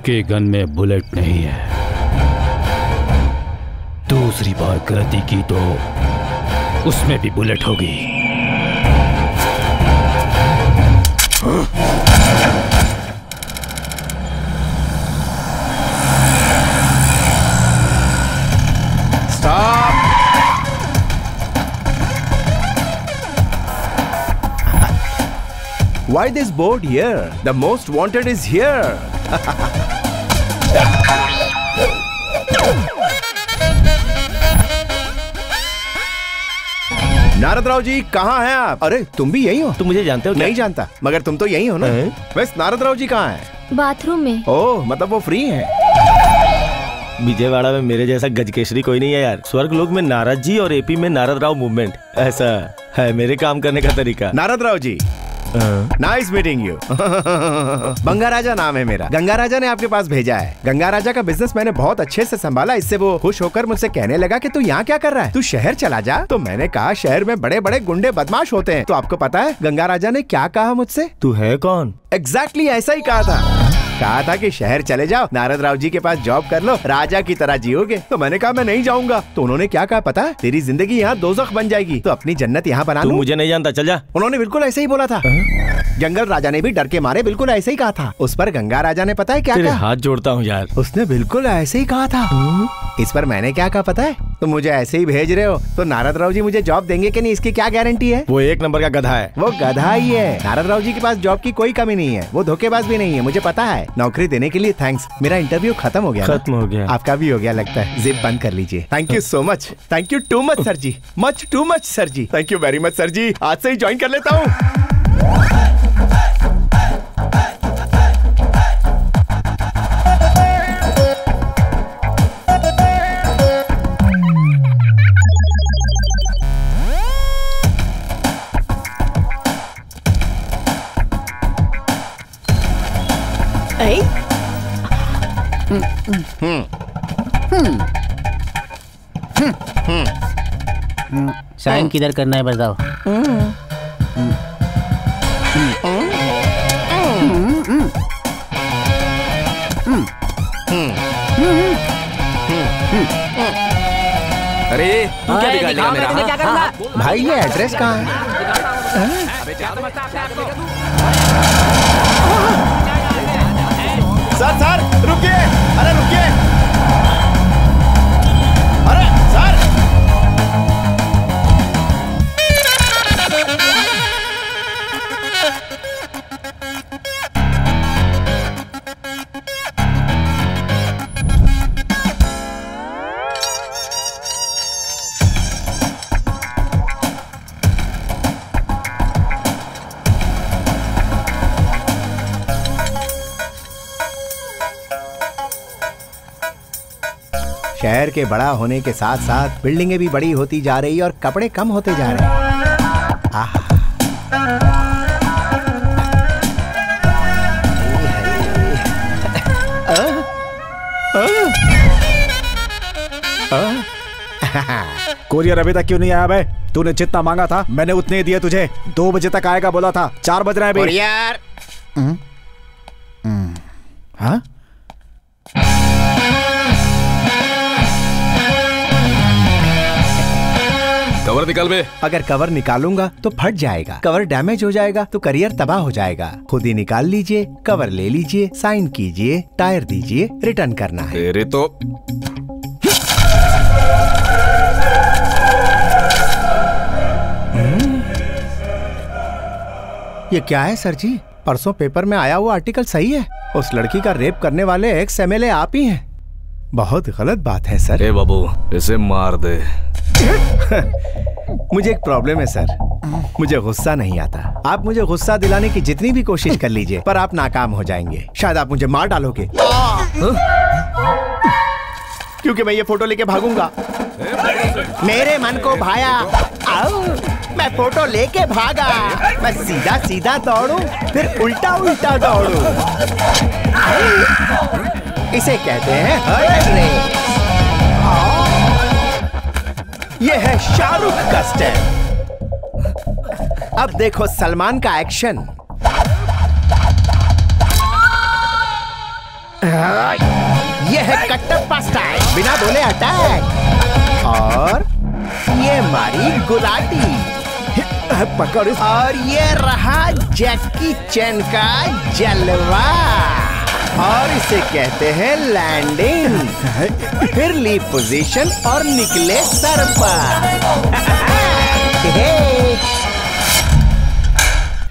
उसके गन में बुलेट नहीं है। दूसरी बार गलती की तो उसमें भी बुलेट होगी। Stop! Why this board here? The most wanted is here. Narad Rao ji कहाँ हैं आप? अरे तुम भी यही हो? तुम मुझे जानते हो क्या? नहीं जानता, मगर तुम तो यही हो ना? वैसे नारद राव जी कहाँ हैं? बाथरूम में। ओह, मतलब वो फ्री हैं। विजयवाड़ा में मेरे जैसा गजकेशरी कोई नहीं है यार। स्वर्ग लोक में नारद जी और एपी में नारद राव मूवमेंट, ऐसा है मेरे काम करने का तरीका। Narad Rao ji, nice meeting you. Ganga राजा नाम है मेरा। गंगा राजा ने आपके पास भेजा है। गंगा राजा का बिजनेस मैंने बहुत अच्छे से संभाला, इससे वो खुश होकर मुझसे कहने लगा कि तू यहाँ क्या कर रहा है, तू शहर चला जा। तो मैंने कहा शहर में बड़े बड़े गुंडे बदमाश होते हैं। तो आपको पता है गंगा राजा ने क्या कहा मुझसे? तू है कौन? एग्जैक्टली ऐसा ही कहा था कि शहर चले जाओ, नारद राव जी के पास जॉब कर लो, राजा की तरह जियोगे। तो मैंने कहा मैं नहीं जाऊंगा। तो उन्होंने क्या कहा पता है? तेरी जिंदगी यहाँ दोज़ख बन जाएगी, तो अपनी जन्नत यहाँ बना लो। तू मुझे नहीं जानता, चल जा। उन्होंने बिल्कुल ऐसे ही बोला था। जंगल राजा ने भी डर के मारे बिल्कुल ऐसे ही कहा था। उस पर गंगा राजा ने पता है क्या कहा? हाथ जोड़ता हूँ यार। उसने बिल्कुल ऐसे ही कहा था। इस पर मैंने क्या कहा पता है? तुम मुझे ऐसे ही भेज रहे हो तो नारद राव जी मुझे जॉब देंगे कि नहीं, इसकी क्या गारंटी है? वो एक नंबर का गधा है। वो गधा ही है। नारद राव जी के पास जॉब की कोई कमी नहीं है। वो धोखेबाज भी नहीं है, मुझे पता है। नौकरी देने के लिए थैंक्स। मेरा इंटरव्यू खत्म हो गया। खत्म हो गया। आपका भी हो गया लगता है। जिप बंद कर लीजिए। Thank you so much. Thank you too much sir ji. Much too much sir ji. Thank you very much sir ji. आज से ही ज्वाइन कर लेता हूँ। साइन किधर करना है बताओ? अरे तू क्या बिगाड़ लेगा मेरा? भाई ये एड्रेस कहाँ है? सर रुकिए। अरे रुकिए। अरे सर, शहर के बड़ा होने के साथ साथ बिल्डिंगें भी बड़ी होती जा रही और कपड़े कम होते जा रहे हैं। कोरियर अभी तक क्यों नहीं आया भाई? तूने जितना मांगा था मैंने उतने ही दिए तुझे। 2 बजे तक आएगा बोला था, 4 बज रहे हैं अभी। कोरियर। हाँ? कवर निकाल बे। अगर कवर निकालूंगा तो फट जाएगा, कवर डैमेज हो जाएगा तो करियर तबाह हो जाएगा। खुद ही निकाल लीजिए, कवर ले लीजिए, साइन कीजिए, टायर दीजिए, रिटर्न करना है। तेरे तो ये क्या है सर जी? परसों पेपर में आया हुआ आर्टिकल सही है? उस लड़की का रेप करने वाले एक्स एमएलए आप ही हैं। बहुत गलत बात है सर। ए बाबू, इसे मार दे। मुझे एक प्रॉब्लम है सर, मुझे गुस्सा नहीं आता। आप मुझे गुस्सा दिलाने की जितनी भी कोशिश कर लीजिए पर आप नाकाम हो जाएंगे। शायद आप मुझे मार डालोगे क्योंकि मैं ये फोटो लेके भागूंगा। मेरे मन को भाया, आओ मैं फोटो लेके भागा। मैं सीधा सीधा दौड़ूं फिर उल्टा उल्टा दौड़ूं। इसे कहते हैं हर्ट रेस। ये है शाहरुख का स्टेप। अब देखो सलमान का एक्शन। ये है कटप्पा स्टाइल, बिना बोले अटैक। और ये मारी गुलाटी, पकड़ इस। और ये रहा जैकी चैन का जलवा, और इसे कहते हैं लैंडिंग। फिर ली पोजीशन और निकले सर पर।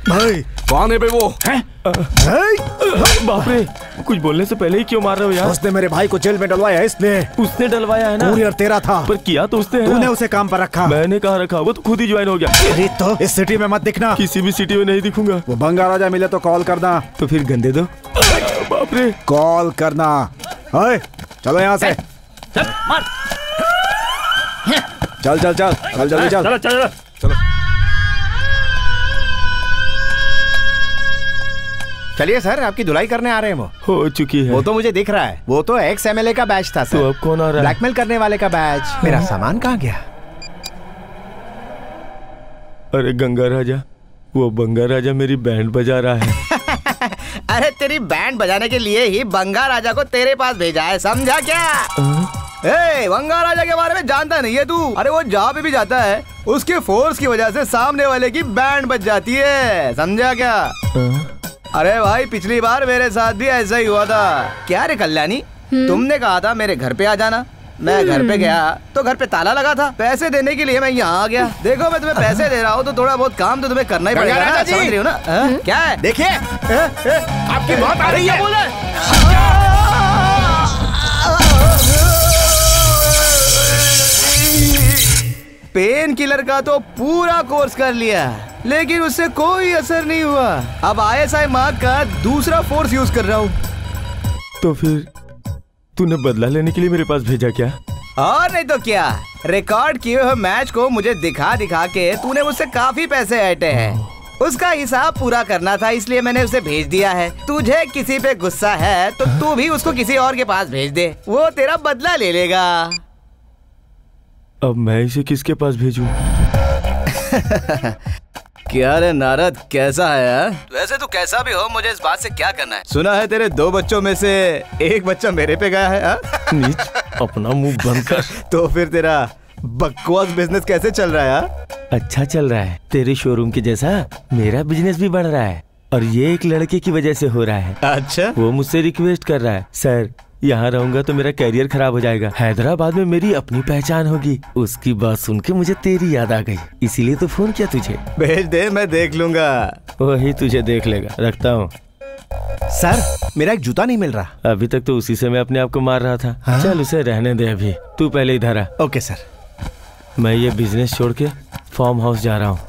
भाई कौन है बे वो? बाप रे, कुछ बोलने से पहले ही क्यों मार रहे हो यार? उसने मेरे भाई को जेल में डलवाया है इसलिए। उसने डलवाया है ना? कुरियर तेरा था, पर किया तो उसने है तूने ना? उसे काम पर रखा। मैंने कहा रखा, वो तो खुद ही ज्वाइन हो गया। अरे तो इस सिटी में मत दिखना। किसी भी सिटी में नहीं दिखूंगा। वो बंगा राजा मिले तो कॉल करना। तो फिर गंदे दो। बाप रे, कॉल करना। ओए, चलो यहाँ से। चल मार। चल चल चल चल जल्दी चल। चलो चलो चलो चलिए सर, आपकी धुलाई करने आ रहे हैं वो। हो चुकी है। वो तो मुझे दिख रहा है, वो तो एक्स एमएलए का बैच था तो सर। अब कौन आ रहा है? ब्लैकमेल करने वाले का बैच। मेरा सामान कहाँ गया? अरे गंगा राजा, वो बंगा राजा मेरी बैंड बजा रहा है। अरे तेरी बैंड बजाने के लिए ही बंगा राजा को तेरे पास भेजा है, समझा क्या? ए, बंगा राजा के बारे में जानता नहीं है तू? अरे वो जहाँ पे भी जाता है उसके फोर्स की वजह से सामने वाले की बैंड बज जाती है, समझा क्या? अरे भाई, पिछली बार मेरे साथ भी ऐसा ही हुआ था। क्या रे कल्याणी, तुमने कहा था मेरे घर पे आ जाना। मैं घर पे गया तो घर पे ताला लगा था। पैसे देने के लिए मैं यहाँ आ गया। देखो मैं तुम्हें पैसे दे रहा हूँ तो थोड़ा बहुत काम तो तुम्हें करना ही पड़ेगा ना, राजा जी। समझ रही हो ना? क्या है? देखिए, आपकी मौत आ रही है। पेन किलर का तो पूरा कोर्स कर लिया, लेकिन उससे कोई असर नहीं हुआ। अब ISI मार्क का दूसरा फोर्स यूज कर रहा हूँ। तो फिर तूने बदला लेने के लिए मेरे पास भेजा क्या? और नहीं तो क्या, रिकॉर्ड किए हुए मैच को मुझे दिखा दिखा के तूने मुझसे काफी पैसे ऐंठे हैं। उसका हिसाब पूरा करना था, इसलिए मैंने उसे भेज दिया है। तुझे किसी पे गुस्सा है तो तू भी उसको किसी और के पास भेज दे, वो तेरा बदला ले लेगा। अब मैं इसे किसके पास भेजूं? क्या रे नारद, कैसा है यार? वैसे तू कैसा भी हो, मुझे इस बात से क्या करना है? सुना है तेरे 2 बच्चों में से एक बच्चा मेरे पे गया है। नीच, अपना मुंह बंद कर। तो फिर तेरा बकवास बिजनेस कैसे चल रहा है यार? अच्छा चल रहा है, तेरे शोरूम के जैसा मेरा बिजनेस भी बढ़ रहा है, और ये एक लड़के की वजह से हो रहा है। अच्छा, वो मुझसे रिक्वेस्ट कर रहा है, सर यहाँ रहूंगा तो मेरा करियर खराब हो जाएगा, हैदराबाद में मेरी अपनी पहचान होगी। उसकी बात सुन के मुझे तेरी याद आ गई, इसीलिए तो फोन किया तुझे। भेज दे, मैं देख लूंगा। वही तुझे देख लेगा, रखता हूँ। सर, मेरा एक जूता नहीं मिल रहा। अभी तक तो उसी से मैं अपने आप को मार रहा था। हाँ? चल उसे रहने दे, अभी तू पहले इधर आ। Okay sir. मैं ये बिजनेस छोड़ के फार्म हाउस जा रहा हूँ,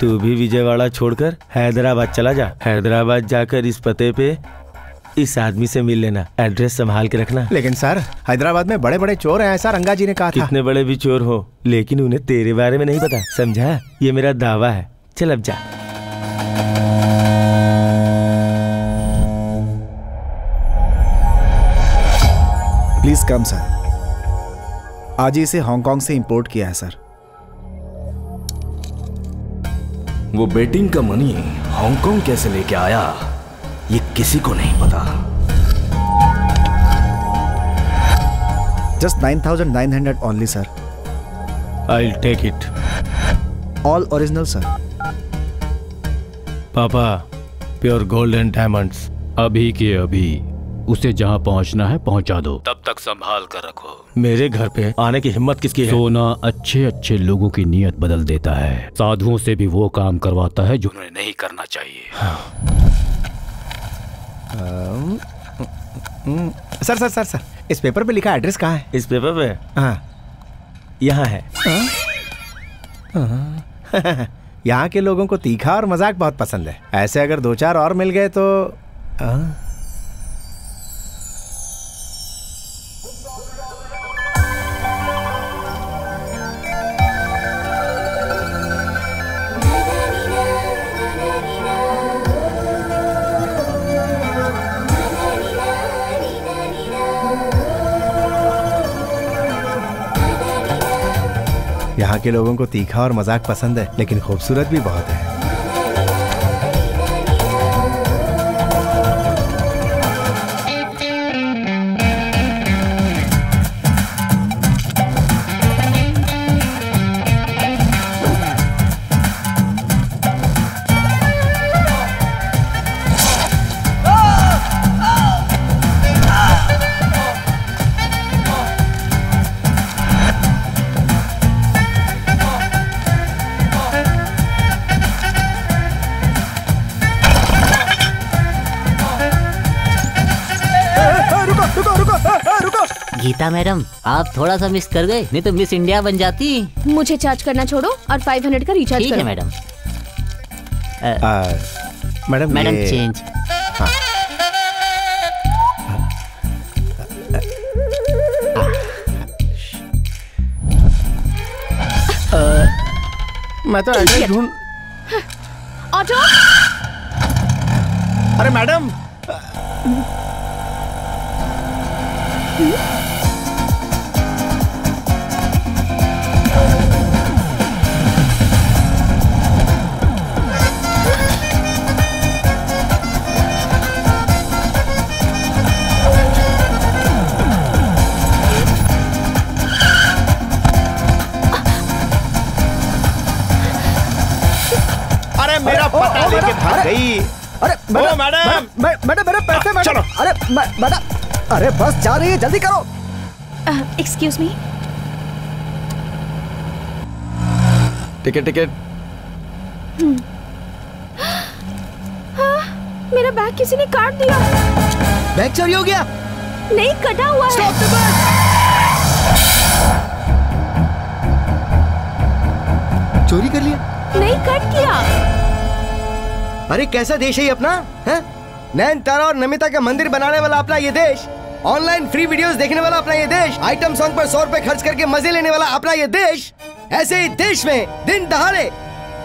तू भी विजयवाड़ा छोड़कर हैदराबाद चला जा। हैदराबाद जाकर इस पते पे इस आदमी से मिल लेना, एड्रेस संभाल के रखना। लेकिन सर, हैदराबाद में बड़े बड़े चोर हैं, ऐसा रंगा जी ने कहा था। कितने बड़े भी चोर हो, लेकिन उन्हें तेरे बारे में नहीं पता, समझा? ये मेरा दावा है। चल अब जा। Please come sir. आज ही इसे हांगकांग से इंपोर्ट किया है सर। वो बेटिंग का मनी हांगकांग कैसे लेके आया ये किसी को नहीं पता। Just 9,900 only sir. I'll take it. All original sir. पापा, प्योर गोल्ड एंड डायमंड्स अभी के अभी उसे जहाँ पहुँचना है पहुँचा दो, तब तक संभाल कर रखो। मेरे घर पे आने की हिम्मत किसकी है? सोना अच्छे अच्छे लोगों की नीयत बदल देता है, साधुओं से भी वो काम करवाता है जो उन्हें नहीं करना चाहिए। सर सर सर सर, इस पेपर पे लिखा एड्रेस कहाँ है? इस पेपर पे? हाँ। यहाँ है। यहाँ के लोगों को तीखा और मजाक बहुत पसंद है। ऐसे अगर 2-4 और मिल गए तो यहाँ के लोगों को तीखा और मजाक पसंद है, लेकिन खूबसूरत भी बहुत है। गीता मैडम, आप थोड़ा सा मिस कर गए, नहीं तो मिस इंडिया बन जाती। मुझे चार्ज करना छोड़ो और 500 का रिचार्ज ठीक करो। है मैडम। मैडम मैडम ये- चेंज। मैं तो एड्रेस ढूंढ। ऑटो। अरे मैडम, अरे मेरा पता लेके भाग गई। अरे ओ मैडम, मैडम मेरे पैसे मैडम। चलो। अरे मैडम, अरे बस जा रही है, जल्दी करो। Excuse me. Ticket ticket. मेरा बैग किसी ने काट दिया। बैग चोरी हो गया। नहीं, कटा हुआ है। चोरी कर लिया। नहीं, कट किया। अरे कैसा देश है ये अपना, है? नयनतारा और नमिता का मंदिर बनाने वाला अपना ये देश, ऑनलाइन फ्री वीडियोस देखने वाला अपना ये देश, आइटम सॉन्ग पर 100 रुपए खर्च करके मजे लेने वाला अपना ये देश। ऐसे ही देश में दिन दहाड़े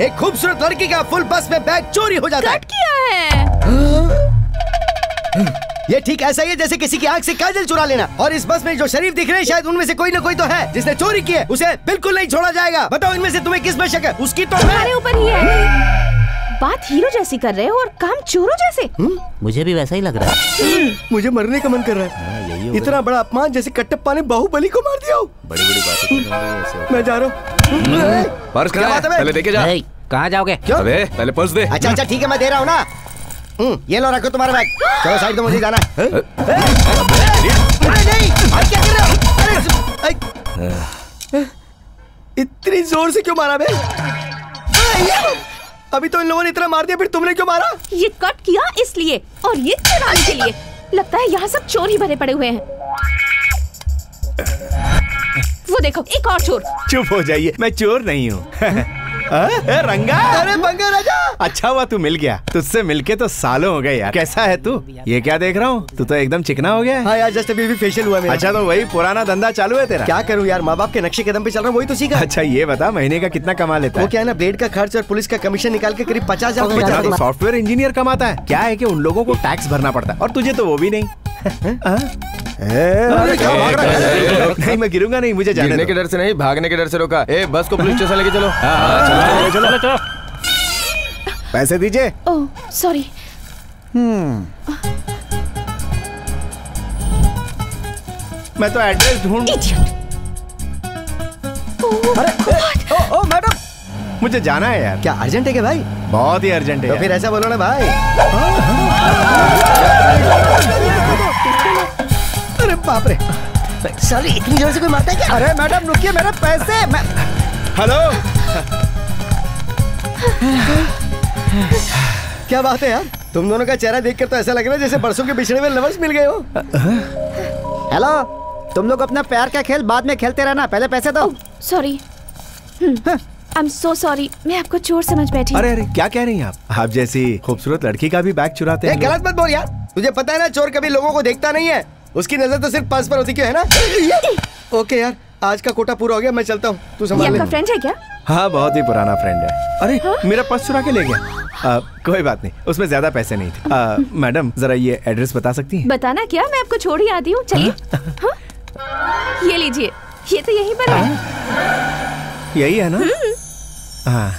एक खूबसूरत लड़की का फुल बस में बैग चोरी हो जाता है। कट किया है। ये ठीक ऐसा ही है जैसे किसी की आंख से काजल चुरा लेना। और इस बस में जो शरीफ दिख रहे हैं, शायद उनमें से कोई ना कोई तो है जिसने चोरी की है। उसे बिल्कुल नहीं छोड़ा जाएगा। बताओ इनमें से तुम्हें किस में शक है? उसकी तो तुम्हारे ऊपर ही है। बात हीरो जैसी कर रहे हो और काम चोरों जैसे। मुझे भी वैसा ही लग रहा है। मुझे मरने का मन कर रहा है। इतना बड़ा अपमान जैसे कटप्पा ने बाहुबली को मार दिया हो। बड़ी बड़ी बातें। मैं जा रहा हूँ। पर्स क्या कहाँ बात है है? बे? पहले देके जा। ए, कहाँ जाओगे? क्यों? अबे पहले पर्स दे। अच्छा अच्छा ठीक है, मैं दे रहा हूँ ना। ये लो, रखो तुम्हारा बैग। चलो साइड, तो मुझे जाना है। अरे नहीं, आप क्या कर रहे हो? अरे, इतनी जोर से क्यों मारा बे? अभी तो इन लोगों ने इतना मार दिया, फिर तुमने क्यों मारा? ये कट किया इसलिए और ये चुराने के लिए। लगता है यहाँ सब चोर ही भरे पड़े हुए हैं। वो देखो, एक और चोर। चुप हो जाइए, मैं चोर नहीं हूँ। रंगा, अरे बंगा राजा, अच्छा हुआ तू मिल गया। तुझसे मिलके तो सालों हो गए यार। कैसा है तू? ये क्या देख रहा हूँ, तू तो एकदम चिकना हो गया है। हाँ यार, जस्ट अभी फेशियल हुआ मेरा। अच्छा, तो वही पुराना धंधा चालू है तेरा? क्या करूँ यार, माँ बाप के नक्शे कदम पे चल रहा हूँ, वही तो सीखा। अच्छा ये बता, महीने का कितना कमा लेता वो है? क्या है ना, ब्लेड का खर्च और पुलिस का कमीशन निकाल के करीब 50,000 बेचारा तो सॉफ्टवेयर इंजीनियर कमाता है। क्या है कि उन लोगों को टैक्स भरना पड़ता है और तुझे तो वो भी नहीं। अरे क्या भाग रहा है? नहीं, मैं गिरूंगा नहीं, मुझे जाने गिरने दो। के डर से नहीं, भागने के डर से रोका। ए बस को पुलिस स्टेशन लेके चलो। चलो। पैसे दीजिए। Oh sorry. मैं तो एड्रेस ढूंढ। ओ मैडम, मुझे जाना है यार। क्या अर्जेंट है क्या भाई? बहुत ही अर्जेंट है तो यार। फिर ऐसा बोलो ना भाई। अरे बाप रे, साली इतनी जोर से कोई मारता है क्या? अरे मैडम रुकिए, मेरे पैसे। हेलो, क्या बात है यार, तुम दोनों का चेहरा देखकर तो ऐसा लग रहा है जैसे बरसों के बिछड़े हुए लवर्स मिल गए हो। हेलो, तुम लोग अपना प्यार का खेल बाद में खेलते रहना, पहले पैसे दो। Sorry, I am so sorry, मैं आपको चोर समझ बैठी। अरे अरे क्या कह रही हैं आप जैसी खूबसूरत लड़की का भी बैग चुराते ये हैं। गलत मत बोल यार, तुझे पता है ना चोर कभी लोगों को देखता नहीं है, उसकी नजर तो सिर्फ पर्स पर होती क्यों है ना। ओके यार, आज का कोटा पूरा हो गया, मैं चलता हूँ, तू ये संभाल ले। आपका फ्रेंड है क्या? हाँ, बहुत ही पुराना फ्रेंड है। अरे मेरा पर्स चुरा के ले गया। कोई बात नहीं, उसमें ज्यादा पैसे नहीं थे। मैडम जरा ये एड्रेस बता सकती हैं? बताना क्या, मैं आपको छोड़ ही आती हूँ। चलिए। हाँ? ये लीजिए, ये तो यहीं पर है। यही है ना? हाँ।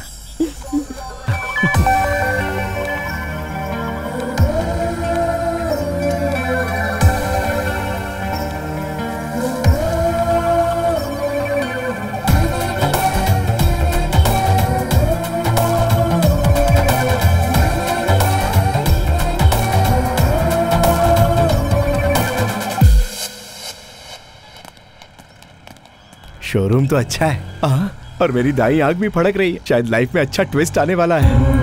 शोरूम तो अच्छा है। और मेरी दाई आंख भी फड़क रही है, शायद लाइफ में अच्छा ट्विस्ट आने वाला है।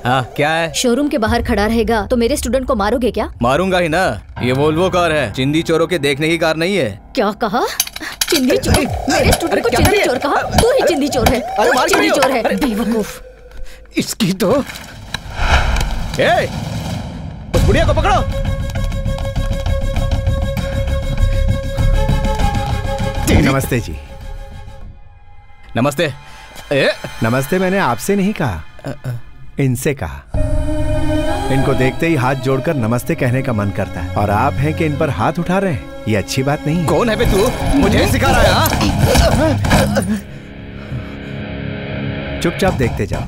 हाँ क्या है? शोरूम के बाहर खड़ा रहेगा तो मेरे स्टूडेंट को मारोगे क्या? मारूंगा ही ना, ये वोल्वो कार है, चिंदी चोरों के देखने की कार नहीं है। क्या कहा? चिंदी चोर? मेरे स्टूडेंट को चिंदी चोर कहा? तू ही चिंदी चोर है, चिंदी चोर है, बेवकूफ। इसकी तो उस बुढ़िया को पकड़ो। नमस्ते जी। नमस्ते। नमस्ते मैंने आपसे नहीं कहा, इनसे कहा। इनको देखते ही हाथ जोड़कर नमस्ते कहने का मन करता है, और आप हैं कि इन पर हाथ उठा रहे हैं, ये अच्छी बात नहीं है। कौन है बे तू? मुझे सिखा रहा है? चुपचाप देखते जाओ।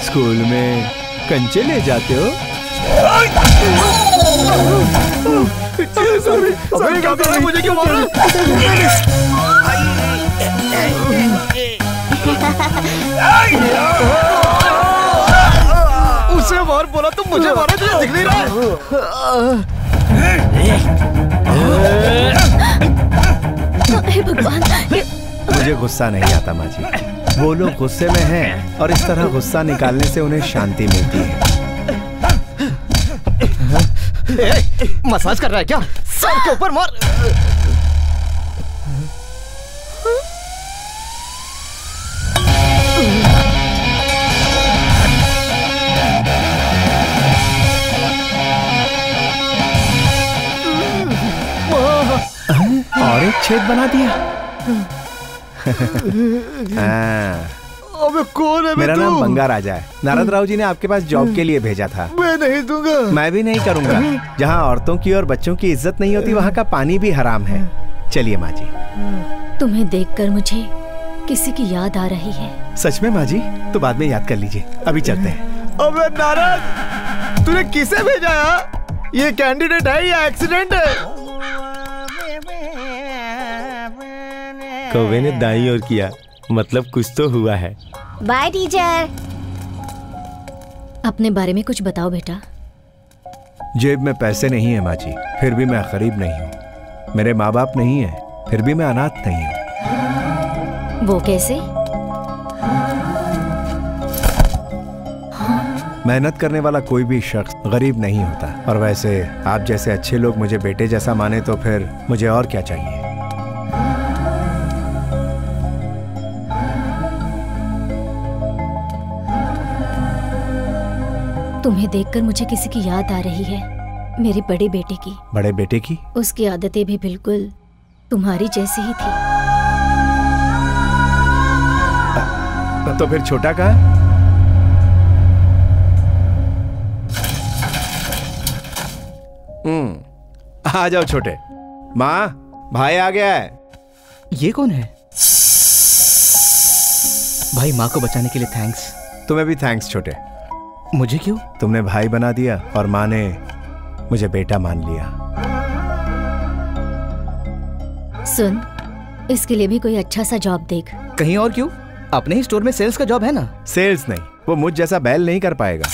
स्कूल में कंचे ले जाते हो? मुझे क्यों मार रहा? उसे मार बोला तुम मुझे मारा, तुझे दिख नहीं रहा? हे भगवान। मुझे गुस्सा नहीं आता माँ जी। वो लोग गुस्से में हैं और इस तरह गुस्सा निकालने से उन्हें शांति मिलती है। मसाज कर रहा है क्या? सर के ऊपर मार। और एक छेद बना दिया। अबे कौन है? मेरा नाम बंगा राजा है। नारद राव जी ने आपके पास जॉब के लिए भेजा था। मैं नहीं दूंगा। मैं भी नहीं करूंगा। जहाँ औरतों की और बच्चों की इज्जत नहीं होती, वहाँ का पानी भी हराम है। चलिए माँ जी। तुम्हें देखकर मुझे किसी की याद आ रही है। सच में माँ जी? तो बाद में याद कर लीजिए, अभी चलते हैं। अबे नारद, तूने किसे भेजा है? ये कैंडिडेट है या एक्सीडेंट है? कौवे ने दाईं ओर किया, मतलब कुछ तो हुआ है। Bye teacher. अपने बारे में कुछ बताओ बेटा। जेब में पैसे नहीं है माँ जी, फिर भी मैं गरीब नहीं हूँ। मेरे माँ बाप नहीं है, फिर भी मैं अनाथ नहीं हूँ। वो कैसे? मेहनत करने वाला कोई भी शख्स गरीब नहीं होता। और वैसे आप जैसे अच्छे लोग मुझे बेटे जैसा माने तो फिर मुझे और क्या चाहिए। तुम्हें देखकर मुझे किसी की याद आ रही है, मेरे बड़े बेटे की। बड़े बेटे की? उसकी आदतें भी बिल्कुल तुम्हारी जैसी ही थी। तो फिर छोटा कहाँ? आ जाओ छोटे। माँ, भाई आ गया है। ये कौन है? भाई, माँ को बचाने के लिए थैंक्स। तुम्हें भी थैंक्स छोटे। मुझे क्यों? तुमने भाई बना दिया और माँ ने मुझे बेटा मान लिया। सुन, इसके लिए भी कोई अच्छा सा जॉब देख। कहीं और क्यों? अपने ही स्टोर में सेल्स का जॉब है ना। सेल्स नहीं, वो मुझ जैसा बैल नहीं कर पाएगा।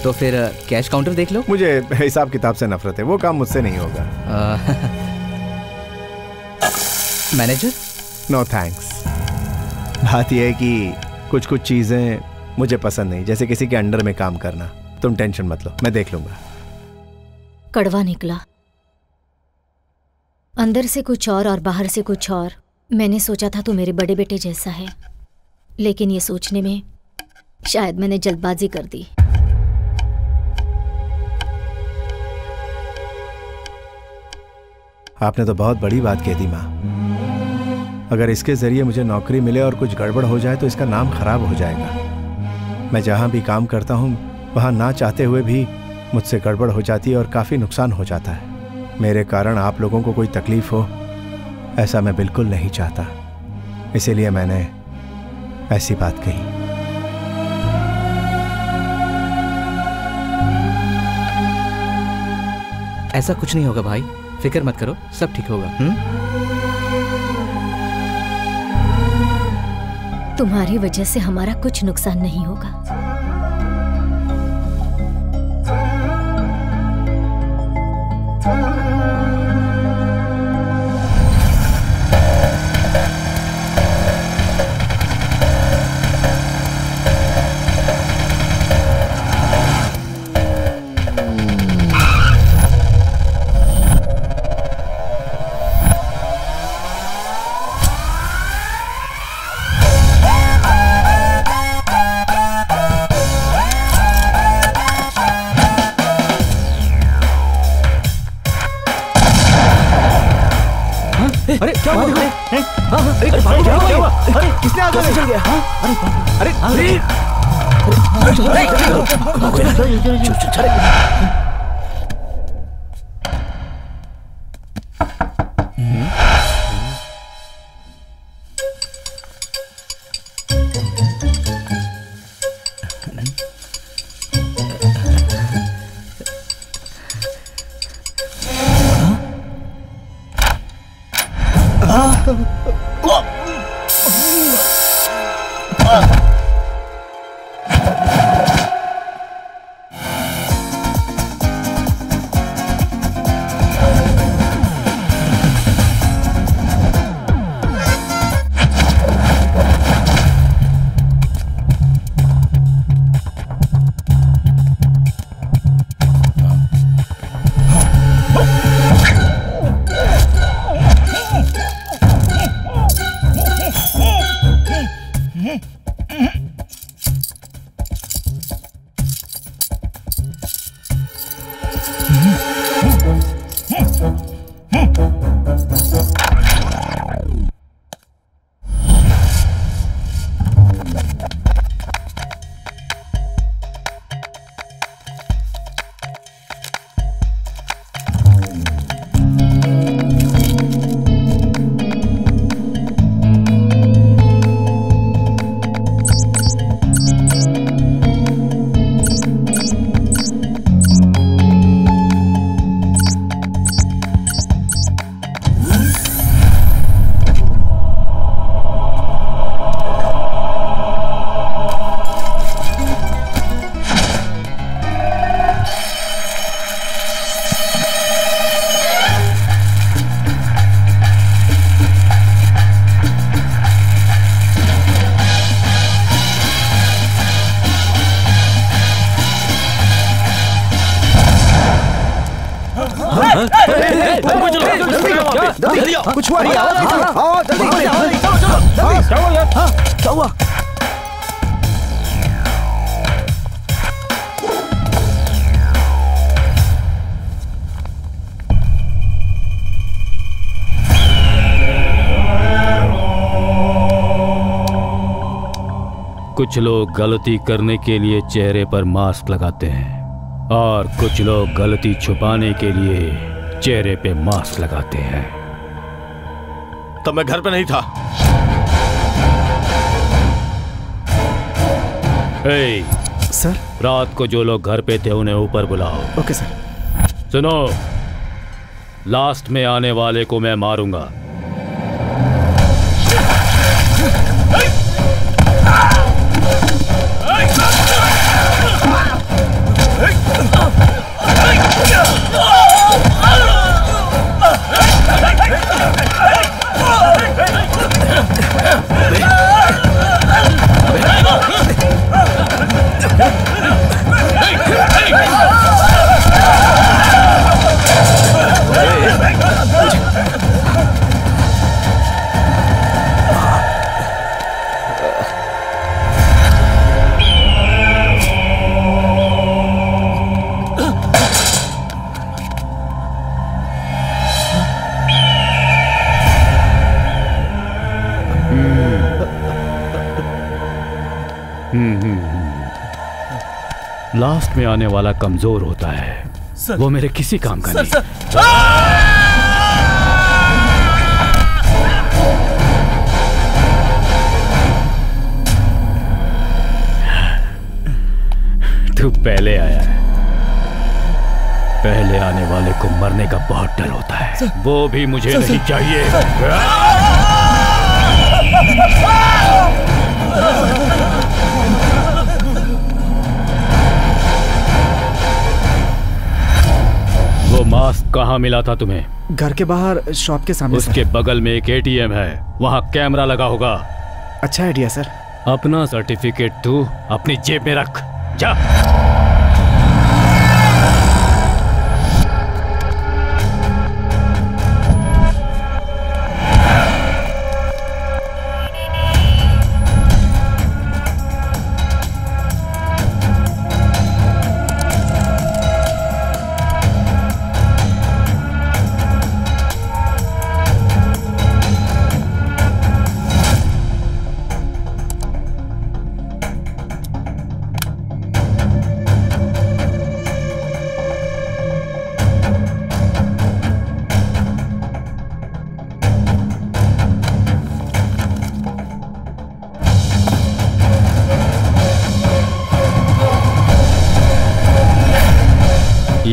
तो फिर कैश काउंटर देख लो। मुझे हिसाब किताब से नफरत है, वो काम मुझसे नहीं होगा। मैनेजर? No thanks. बात यह है कि कुछ कुछ चीजें मुझे पसंद नहीं, जैसे किसी के अंडर में काम करना। तुम टेंशन मत लो, मैं देख लूंगा। कड़वा निकला, अंदर से कुछ और बाहर से कुछ और। मैंने सोचा था तू मेरे बड़े बेटे जैसा है, लेकिन ये सोचने में शायद मैंने जल्दबाजी कर दी। आपने तो बहुत बड़ी बात कह दी माँ। अगर इसके जरिए मुझे नौकरी मिले और कुछ गड़बड़ हो जाए तो इसका नाम खराब हो जाएगा। मैं जहाँ भी काम करता हूँ वहाँ ना चाहते हुए भी मुझसे गड़बड़ हो जाती है और काफ़ी नुकसान हो जाता है। मेरे कारण आप लोगों को कोई तकलीफ हो, ऐसा मैं बिल्कुल नहीं चाहता। इसीलिए मैंने ऐसी बात कही। ऐसा कुछ नहीं होगा भाई, फिक्र मत करो, सब ठीक होगा। तुम्हारी वजह से हमारा कुछ नुकसान नहीं होगा। अरे क्या हुआ? क्या हुआ? अरे किसने आग लगाई? चल गया? अरे अरे कुछ हुआ? क्या हुआ? कुछ लोग गलती करने के लिए चेहरे पर मास्क लगाते हैं और कुछ लोग गलती छुपाने के लिए चेहरे पे मास्क लगाते हैं। तब मैं घर पे नहीं था। हे सर, रात को जो लोग घर पे थे उन्हें ऊपर बुलाओ। Okay sir. सुनो, लास्ट में आने वाले को मैं मारूंगा। लास्ट में आने वाला कमजोर होता है, वो मेरे किसी काम का नहीं। तू पहले आया है। पहले आने वाले को मरने का बहुत डर होता है, वो भी मुझे नहीं चाहिए। वो मास्क कहाँ मिला था तुम्हें? घर के बाहर शॉप के सामने। उसके बगल में एक एटीएम है, वहाँ कैमरा लगा होगा। अच्छा आइडिया सर। अपना सर्टिफिकेट तू अपनी जेब में रख, जा।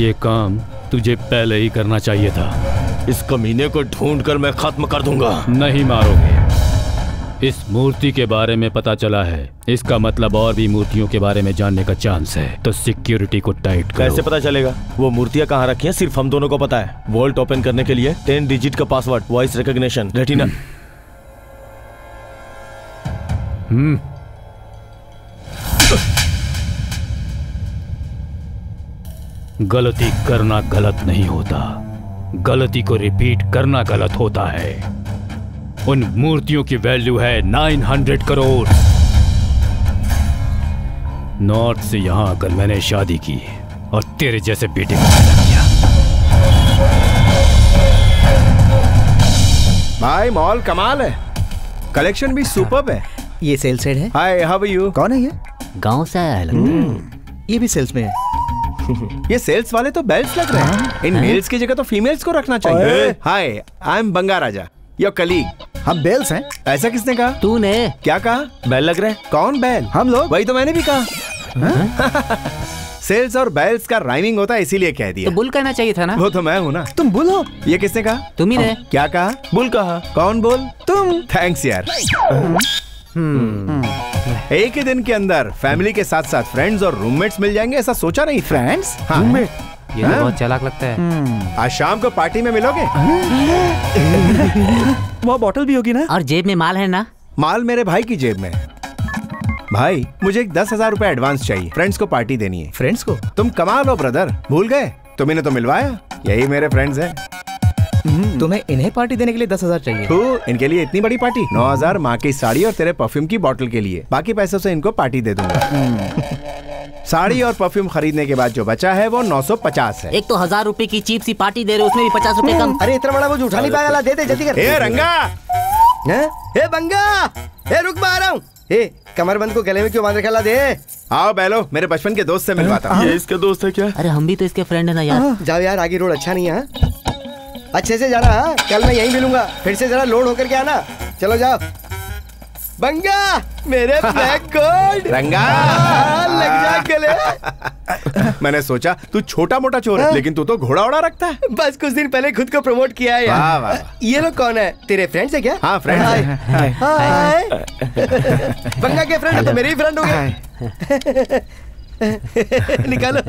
ये काम तुझे पहले ही करना चाहिए था। इस कमीने को ढूंढकर मैं खत्म कर दूंगा। नहीं मारोगे। इस मूर्ति के बारे में पता चला है, इसका मतलब और भी मूर्तियों के बारे में जानने का चांस है, तो सिक्योरिटी को टाइट करो। कैसे पता चलेगा? वो मूर्तियां कहाँ रखी हैं सिर्फ हम दोनों को पता है। वॉल्ट ओपन करने के लिए 10 डिजिट का पासवर्ड, वॉइस रिकॉग्निशन, रेटिना। गलती करना गलत नहीं होता, गलती को रिपीट करना गलत होता है। उन मूर्तियों की वैल्यू है 900 करोड़। नॉर्थ से यहां आकर मैंने शादी की और तेरे जैसे बेटे को पैदा किया। भाई मॉल कमाल है, कलेक्शन भी सुपर्ब है। ये सेल्स हेड है। हाय, हाउ आर यू? कौन है ये? गांव से आया है लगता ये भी सेल्स में है। ये सेल्स वाले तो बेल्ट्स लग रहे हैं। इन मेल्स की जगह तो फीमेल्स को रखना चाहिए। Hi, I am Banga Raja, your colleague. हम बेल्स हैं। ऐसा किसने कहा? तूने। क्या कहा? बैल लग रहे हैं। कौन बैल? हम लोग। वही तो मैंने भी कहा। सेल्स और बैल्स का राइमिंग होता है, इसीलिए कह दिया। तो बुल कहना चाहिए था ना। वो तो मैं हूँ ना। तुम बुल हो? ये किसने कहा? तुम ही ने। क्या कहा? बुल कहा। कौन बोल? तुम। थैंक्स यार। एक ही दिन के अंदर फैमिली के साथ साथ फ्रेंड्स और रूममेट्स मिल जाएंगे, ऐसा सोचा नहीं। फ्रेंड्स? हाँ। ये तो बहुत चालाक लगता है। आज शाम को पार्टी में मिलोगे? वो बॉटल भी होगी ना? और जेब में माल है ना? माल मेरे भाई की जेब में। भाई मुझे 10,000 रुपए एडवांस चाहिए, फ्रेंड्स को पार्टी देनी है। फ्रेंड्स को? तुम कमा लो ब्रदर, भूल गए? तुम्हें तो मिलवाया, यही मेरे फ्रेंड्स हैं। तुम्हें इन्हें पार्टी देने के लिए 10,000 चाहिए? इनके लिए इतनी बड़ी पार्टी? 9,000 माँ की साड़ी और तेरे परफ्यूम की बोतल के लिए, बाकी पैसों से इनको पार्टी दे दूंगा। साड़ी और परफ्यूम खरीदने के बाद जो बचा है वो 950 है। एक तो 1,000 रुपए की चीप सी पार्टी दे रहे, उसमें भी 50 रुपए कम। अरे इतना बड़ा वो उठा नहीं पाएगा, दे दे जल्दी कर। ए रंगा, ए बंगा, ए रुक, मैं आ रहा हूँ। ए कमरबंद को गले में क्यों बांध रखा? ला दे। आओ बैलो, मेरे बचपन के दोस्त से मिलवाता हूँ। ये इसका दोस्त है क्या? अरे हम भी तो इसके फ्रेंड है ना यार। जाओ यार, आगे रोड अच्छा नहीं है। अच्छे से जाना। हाँ, कल मैं यहीं मिलूंगा, फिर से जरा लोड होकर के आना। चलो जाओ। बंगा, मेरे ब्लैक गोल्ड। रंगा, लग जा गले। मैंने सोचा तू छोटा मोटा चोर है, लेकिन तू तो घोड़ा उड़ा रखता है। बस कुछ दिन पहले खुद को प्रमोट किया है वाह, यार। वाह। ये लोग कौन है? तेरे फ्रेंड्स है क्या? हाँ फ्रेंड्स है। हाय। बंगा के फ्रेंड है तो मेरे ही फ्रेंड हो गए। निकालो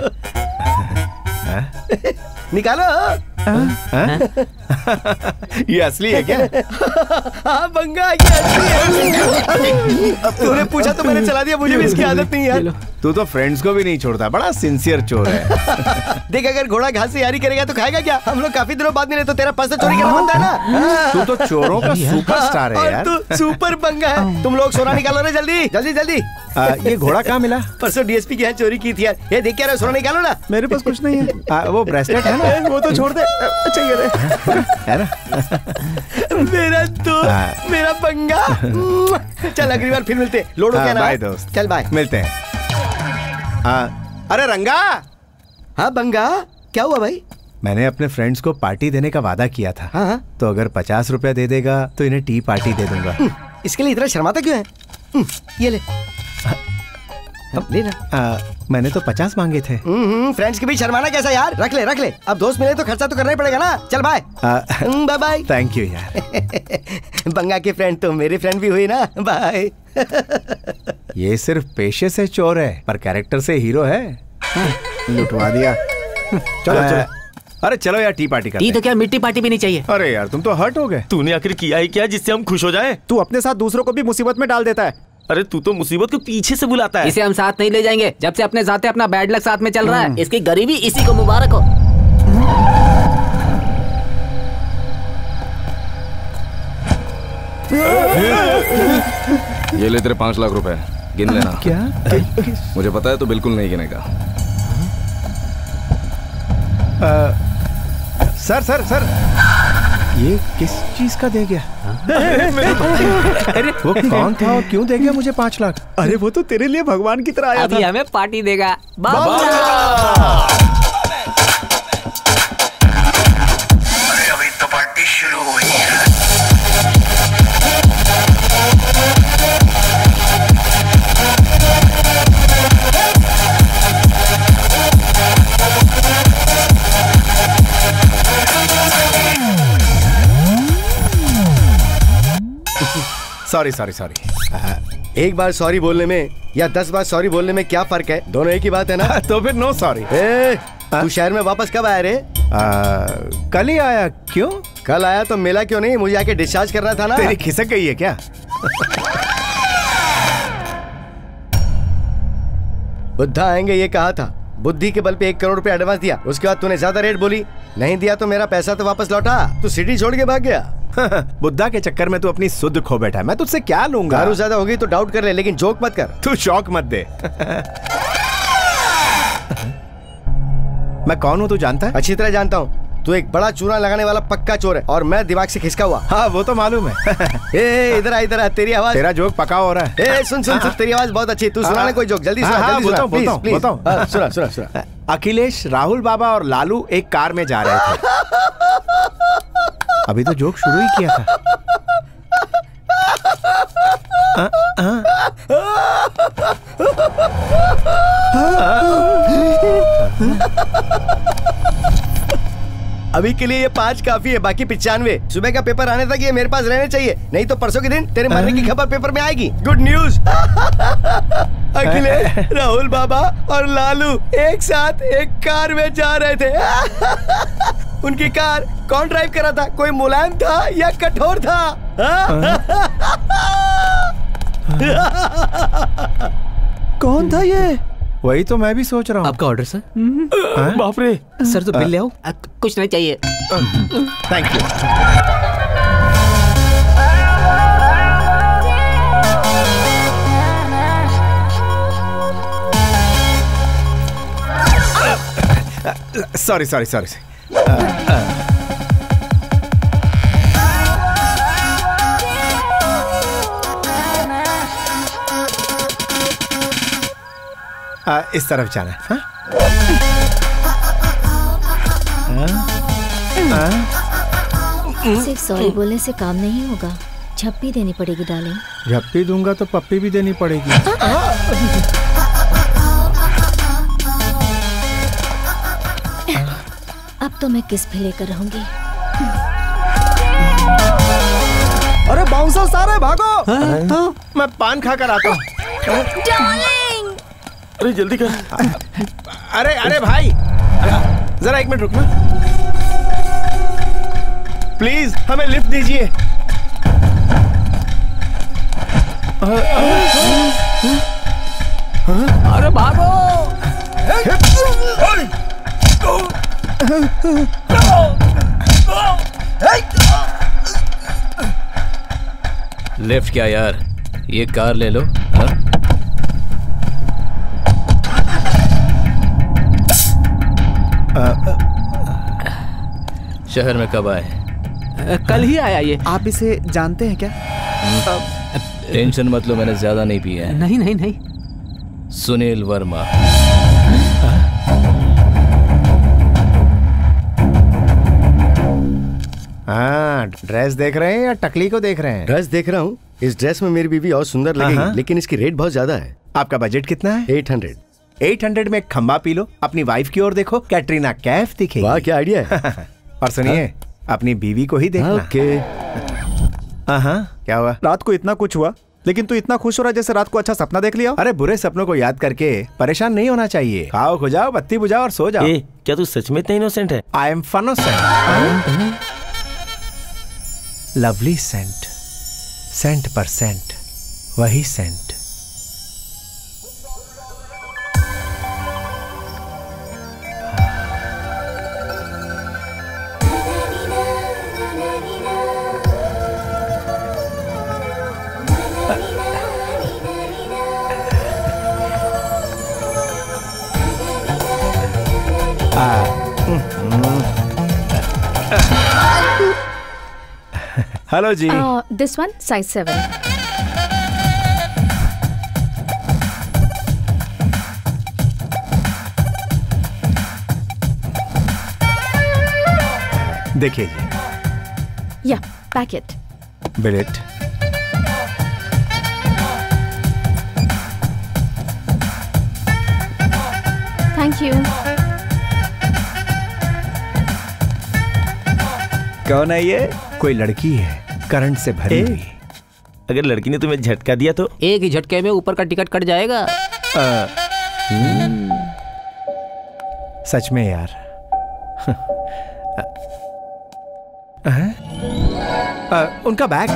निकालो। ये असली है क्या? हाँ बंगा, ये असली है। तूने पूछा तो मैंने चला दिया, मुझे भी इसकी आदत नहीं यार। तू तो फ्रेंड्स को भी नहीं छोड़ता, बड़ा सिंसियर चोर है। देख, अगर घोड़ा घास से यारी करेगा तो खाएगा क्या? हम लोग काफी दिनों बाद मिले तो तेरा पर्स चोरी करना बनता है ना। तू तो चोरों का सुपरस्टार है यार। तू सुपर बंगा है। तुम लोग सोना निकालो ना, जल्दी जल्दी जल्दी। ये घोड़ा कहाँ मिला? परसों डीएसपी के यहाँ चोरी की थी यार। ये देख क्या रहे हो? सोना निकालो ना। मेरे पास कुछ नहीं है। वो ब्रेसलेट है ना? वो तो छोड़ दे। अच्छा ये है ना? मेरा दोस्त, मेरा बंगा। चल अगली बार फिर मिलते। लोड हो गया ना? बाय दोस्त। चल बाय। मिलते हैं। अरे रंगा। हाँ बंगा, क्या हुआ भाई? मैंने अपने फ्रेंड्स को पार्टी देने का वादा किया था। हाँ। तो अगर 50 रुपया दे देगा तो इन्हें टी पार्टी दे दूंगा। इसके लिए इतना शर्माता क्यों है? ये ले। अब लेना। मैंने तो 50 मांगे थे। फ्रेंड्स के भी शर्माना कैसा यार? रख ले रख ले। अब दोस्त मिले तो खर्चा तो करना ही पड़ेगा ना। चल bye. Bye bye. Thank you यार। बंगा के फ्रेंड तो मेरे फ्रेंड भी हुई ना। बाय। ये सिर्फ पेशे से चोर है, पर कैरेक्टर से हीरो है। लुटवा दिया। चलो चलो। अरे चलो यार, टी पार्टी करते हैं। टी तो क्या, मिट्टी पार्टी भी नहीं चाहिए। अरे यार तुम तो हर्ट हो गए। तूने आखिर किया ही क्या जिससे हम खुश हो जाएं? तू अपने साथ दूसरों को भी मुसीबत में डाल देता है। अरे तू तो मुसीबत को पीछे से बुलाता है। इसे हम साथ नहीं ले जाएंगे। जब से अपने साथ अपना बैड लक साथ में चल रहा है। इसकी गरीबी इसी को मुबारक हो। ये ले तेरे 5 लाख रुपए, गिन लेना। क्या? मुझे पता है तो बिल्कुल नहीं गिनेगा। सर सर सर, ये किस चीज का दे गया? अरे वो कौन था और क्यों दे गया मुझे 5 लाख? अरे वो तो तेरे लिए भगवान की तरह आया अभी था। हमें पार्टी देगा। बाबा अभी तो पार्टी शुरू हुई है। Sorry sorry sorry. एक बार सॉरी बोलने में या 10 बार सॉरी बोलने में क्या फर्क है? दोनों एक ही बात है ना? तो फिर नो सॉरी। तू शहर में वापस कब आया रे? कल ही आया। क्यों? कल आया तो मिला क्यों नहीं? मुझे आके डिस्चार्ज करना था ना। तेरी खिसक गई है क्या? बुद्धा आएंगे ये कहा था। बुद्धि के बल पे 1 करोड़ रुपए एडवांस दिया, उसके बाद तूने ज्यादा रेट बोली, नहीं दिया तो मेरा पैसा तो वापस लौटा। तू सिटी छोड़ के भाग गया। बुद्धा के चक्कर में तू अपनी सुध खो बैठा है। मैं तुझसे क्या लूंगा? दारू ज्यादा होगी तो डाउट कर ले, लेकिन जोक मत कर। तू शौक मत दे। मैं कौन हूँ तू जानता है? अच्छी तरह जानता हूँ। तू एक बड़ा चूना लगाने वाला पक्का चोर है और मैं दिमाग से खिसका हुआ। हाँ वो तो मालूम है। इधर आ तेरी आवाज। तेरा जोक पका हो रहा है। सुन तेरी आवाज बहुत अच्छी। तू सुना कोई जोक जल्दी सुना। सुना। अखिलेश, राहुल बाबा और लालू एक कार में जा रहे थे। अभी तो जोक शुरू ही किया था। अभी के लिए ये 5 काफी है, बाकी 95। सुबह का पेपर आने तक ये मेरे पास रहने चाहिए, नहीं तो परसों के दिन तेरे मरने की खबर पेपर में आएगी। Good news. अखिलेश, राहुल बाबा और लालू एक साथ एक कार में जा रहे थे। उनकी कार कौन ड्राइव कर रहा था? कोई मुलायम था या कठोर था? कौन था ये? वही तो मैं भी सोच रहा हूँ। आपका ऑर्डर सर। बाप रे सर, तो बिल ले आओ। कुछ नहीं चाहिए। Thank you. Sorry sorry sorry. इस तरफ जाना है। सिर्फ सॉरी बोलने से काम नहीं होगा, झप्पी देनी पड़ेगी डार्लिंग। झप्पी दूंगा तो पप्पी भी देनी पड़ेगी। अब तो मैं किस भी लेकर रहूंगी। अरे बाउंसर सारे भागो। मैं पान खा कर आता हूँ। अरे जल्दी कर। अरे भाई जरा 1 मिनट रुकना प्लीज, हमें लिफ्ट दीजिए। अरे भागो। लिफ्ट क्या यार, ये कार ले लो। शहर में कब आए? कल ही आया ये। आप इसे जानते हैं क्या? टेंशन मत लो, मैंने ज्यादा नहीं पिया है। नहीं नहीं नहीं। सुनील वर्मा। हाँ, ड्रेस देख रहे हैं या टकली को देख रहे हैं? ड्रेस देख रहा हूँ। इस ड्रेस में मेरी बीवी और सुंदर लगेगी, लेकिन इसकी रेट बहुत ज्यादा है। आपका बजट कितना है? 800। 800 में एक खंबा पी लो, अपनी वाइफ की ओर देखो, कैटरीना कैफ दिखेगी। वाह क्या आइडिया है। और सुनिए, अपनी बीवी को ही देखना। ओके। क्या हुआ? रात को इतना कुछ हुआ, लेकिन तू इतना खुश हो रहा है जैसे रात को अच्छा सपना देख लिया। अरे बुरे सपनों को याद करके परेशान नहीं होना चाहिए। खाओ, खो जाओ, बत्ती बुझाओ और सो जाओ। क्या तू सच में इतना इनोसेंट है? I am funnocent. Lovely cent, cent per cent, वही cent. Hello ji. This one size 7। देखिए जी। या पैकेट। बिलेट। Thank you. कौन है ये? कोई लड़की है, करंट से भरी हुई। अगर लड़की ने तुम्हें झटका दिया तो? एक ही झटके में ऊपर का टिकट कट जाएगा। सच में यार। उनका बैग।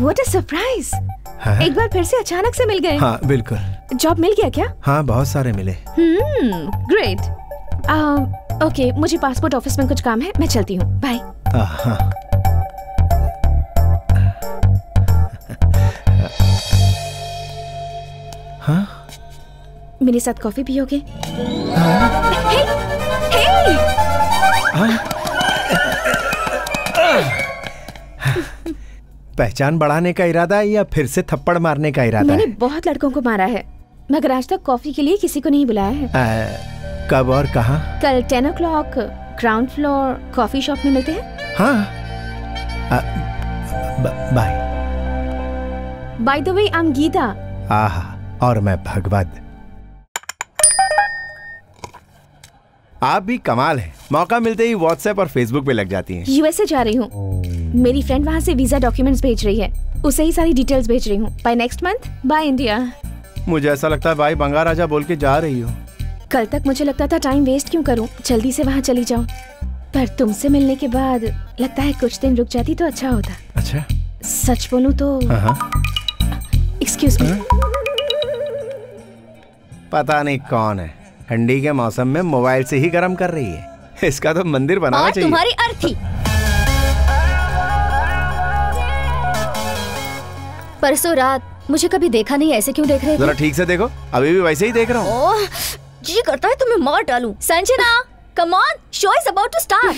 What a surprise! एक बार फिर से अचानक से मिल गए। हाँ बिल्कुल। जॉब मिल गया क्या? हाँ बहुत सारे मिले। ग्रेट। ओके, मुझे पासपोर्ट ऑफिस में कुछ काम है, मैं चलती हूँ। बाय। हाँ? मेरे साथ कॉफी पियोगे? पहचान बढ़ाने का इरादा है या फिर से थप्पड़ मारने का इरादा है? मैंने बहुत लड़कों को मारा है, मगर आज तक कॉफी के लिए किसी को नहीं बुलाया है। कब और कहाँ? कल 10 o'clock ground floor coffee shop में मिलते हैं। हाँ। Bye. By the way, I am Geeta. आहा, और मैं भगवत। आप भी कमाल है, मौका मिलते ही व्हाट्सएप और फेसबुक पे लग जाती हैं। यूएसए जा रही हूँ, मेरी फ्रेंड वहाँ से वीजा डॉक्यूमेंट्स भेज रही है, उसे ही सारी डिटेल्स भेज रही हूँ। By next month, by India. मुझे ऐसा लगता है भाई बंगार राजा बोल के जा रही हो। कल तक मुझे लगता था टाइम वेस्ट क्यों करूँ, जल्दी से वहाँ चली जाऊँ, पर तुमसे मिलने के बाद लगता है कुछ दिन रुक जाती तो अच्छा होता। अच्छा? सच बोलूँ तो एक्सक्यूज मी। पता नहीं कौन है, ठंडी के मौसम में मोबाइल से ही गर्म कर रही है। इसका तो मंदिर बनाना चाहिए। तुम्हारी अर्थी। परसों रात मुझे कभी देखा नहीं, ऐसे क्यों देख रहे थे? जरा ठीक से देखो, अभी भी वैसे ही देख रहा हूँ। जी करता है तुम्हें मार डालूं। Sanjana, come on, show is about to start.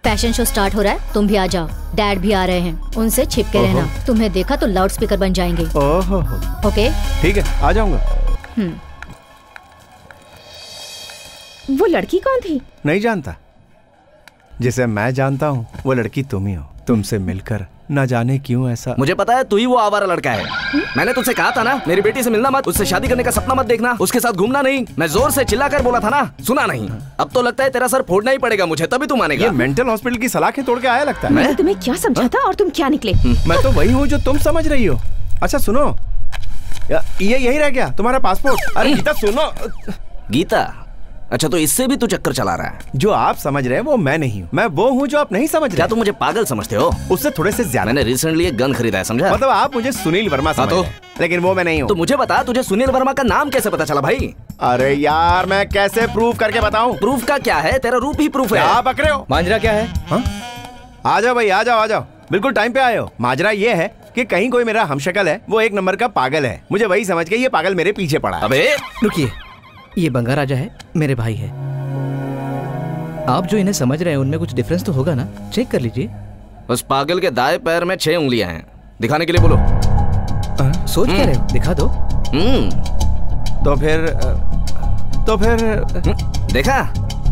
Fashion show start हो रहा है, तुम भी आ जाओ। डैड भी आ रहे हैं, उनसे छिप के रहना। तुम्हें देखा तो लाउड स्पीकर बन जाएंगे। ओहो। ओके ठीक है, आ जाऊंगा। वो लड़की कौन थी? नहीं जानता। जिसे मैं जानता हूँ वो लड़की तुम ही हो। तुमसे मिलकर न जाने क्यों ऐसा। मुझे पता है तू ही वो आवारा लड़का है। मैंने तुझसे कहा था ना, मेरी बेटी से मिलना मत, उससे शादी करने का सपना मत देखना, उसके साथ घूमना नहीं। मैं जोर से चिल्लाकर बोला था ना, सुना नहीं। अब तो लगता है तेरा सर फोड़ना ही पड़ेगा मुझे, तभी तू मानेगा। ये मेंटल हॉस्पिटल की सलाखें तोड़ के आया लगता है। मैं तुम्हें क्या समझा था और तुम क्या निकले? मैं तो वही हूँ जो तुम समझ रही हो। अच्छा सुनो, ये यही रह गया तुम्हारा पासपोर्ट। अरे गीता सुनो। गीता? अच्छा तो इससे भी तू चक्कर चला रहा है। जो आप समझ रहे हैं वो मैं नहीं हूँ, मैं वो हूँ जो आप नहीं समझ रहे। क्या तुम मुझे पागल समझते हो? उससे थोड़े से ज्यादा। मैंने रिसेंटली एक गन खरीदा है, समझा? मतलब आप मुझे सुनील वर्मा समझ रहे हैं, लेकिन वो मैं नहीं हूँ। तो मुझे बता, तुझे सुनील वर्मा का नाम कैसे पता चला भाई? अरे यार मैं कैसे प्रूफ करके बताऊँ? प्रूफ का क्या है, तेरा रूप ही प्रूफ है। आप पकड़े हो। मांजरा क्या है? आ जाओ भाई, आ जाओ आ जाओ, बिल्कुल टाइम पे आए हो। माजरा ये है कि कहीं कोई मेरा हमशक्ल है, वो एक नंबर का पागल है, मुझे वही समझ के ये पागल मेरे पीछे पड़ा है। अबे रुकिए, ये बंगार राजा है, मेरे भाई है। आप जो इन्हें समझ रहे हैं उनमें कुछ डिफरेंस तो होगा ना, चेक कर लीजिए। उस पागल के दाएं पैर में 6 उंगलियां हैं, दिखाने के लिए बोलो। सोच क्या रहे हो, दिखा दो। तो फिर देखा,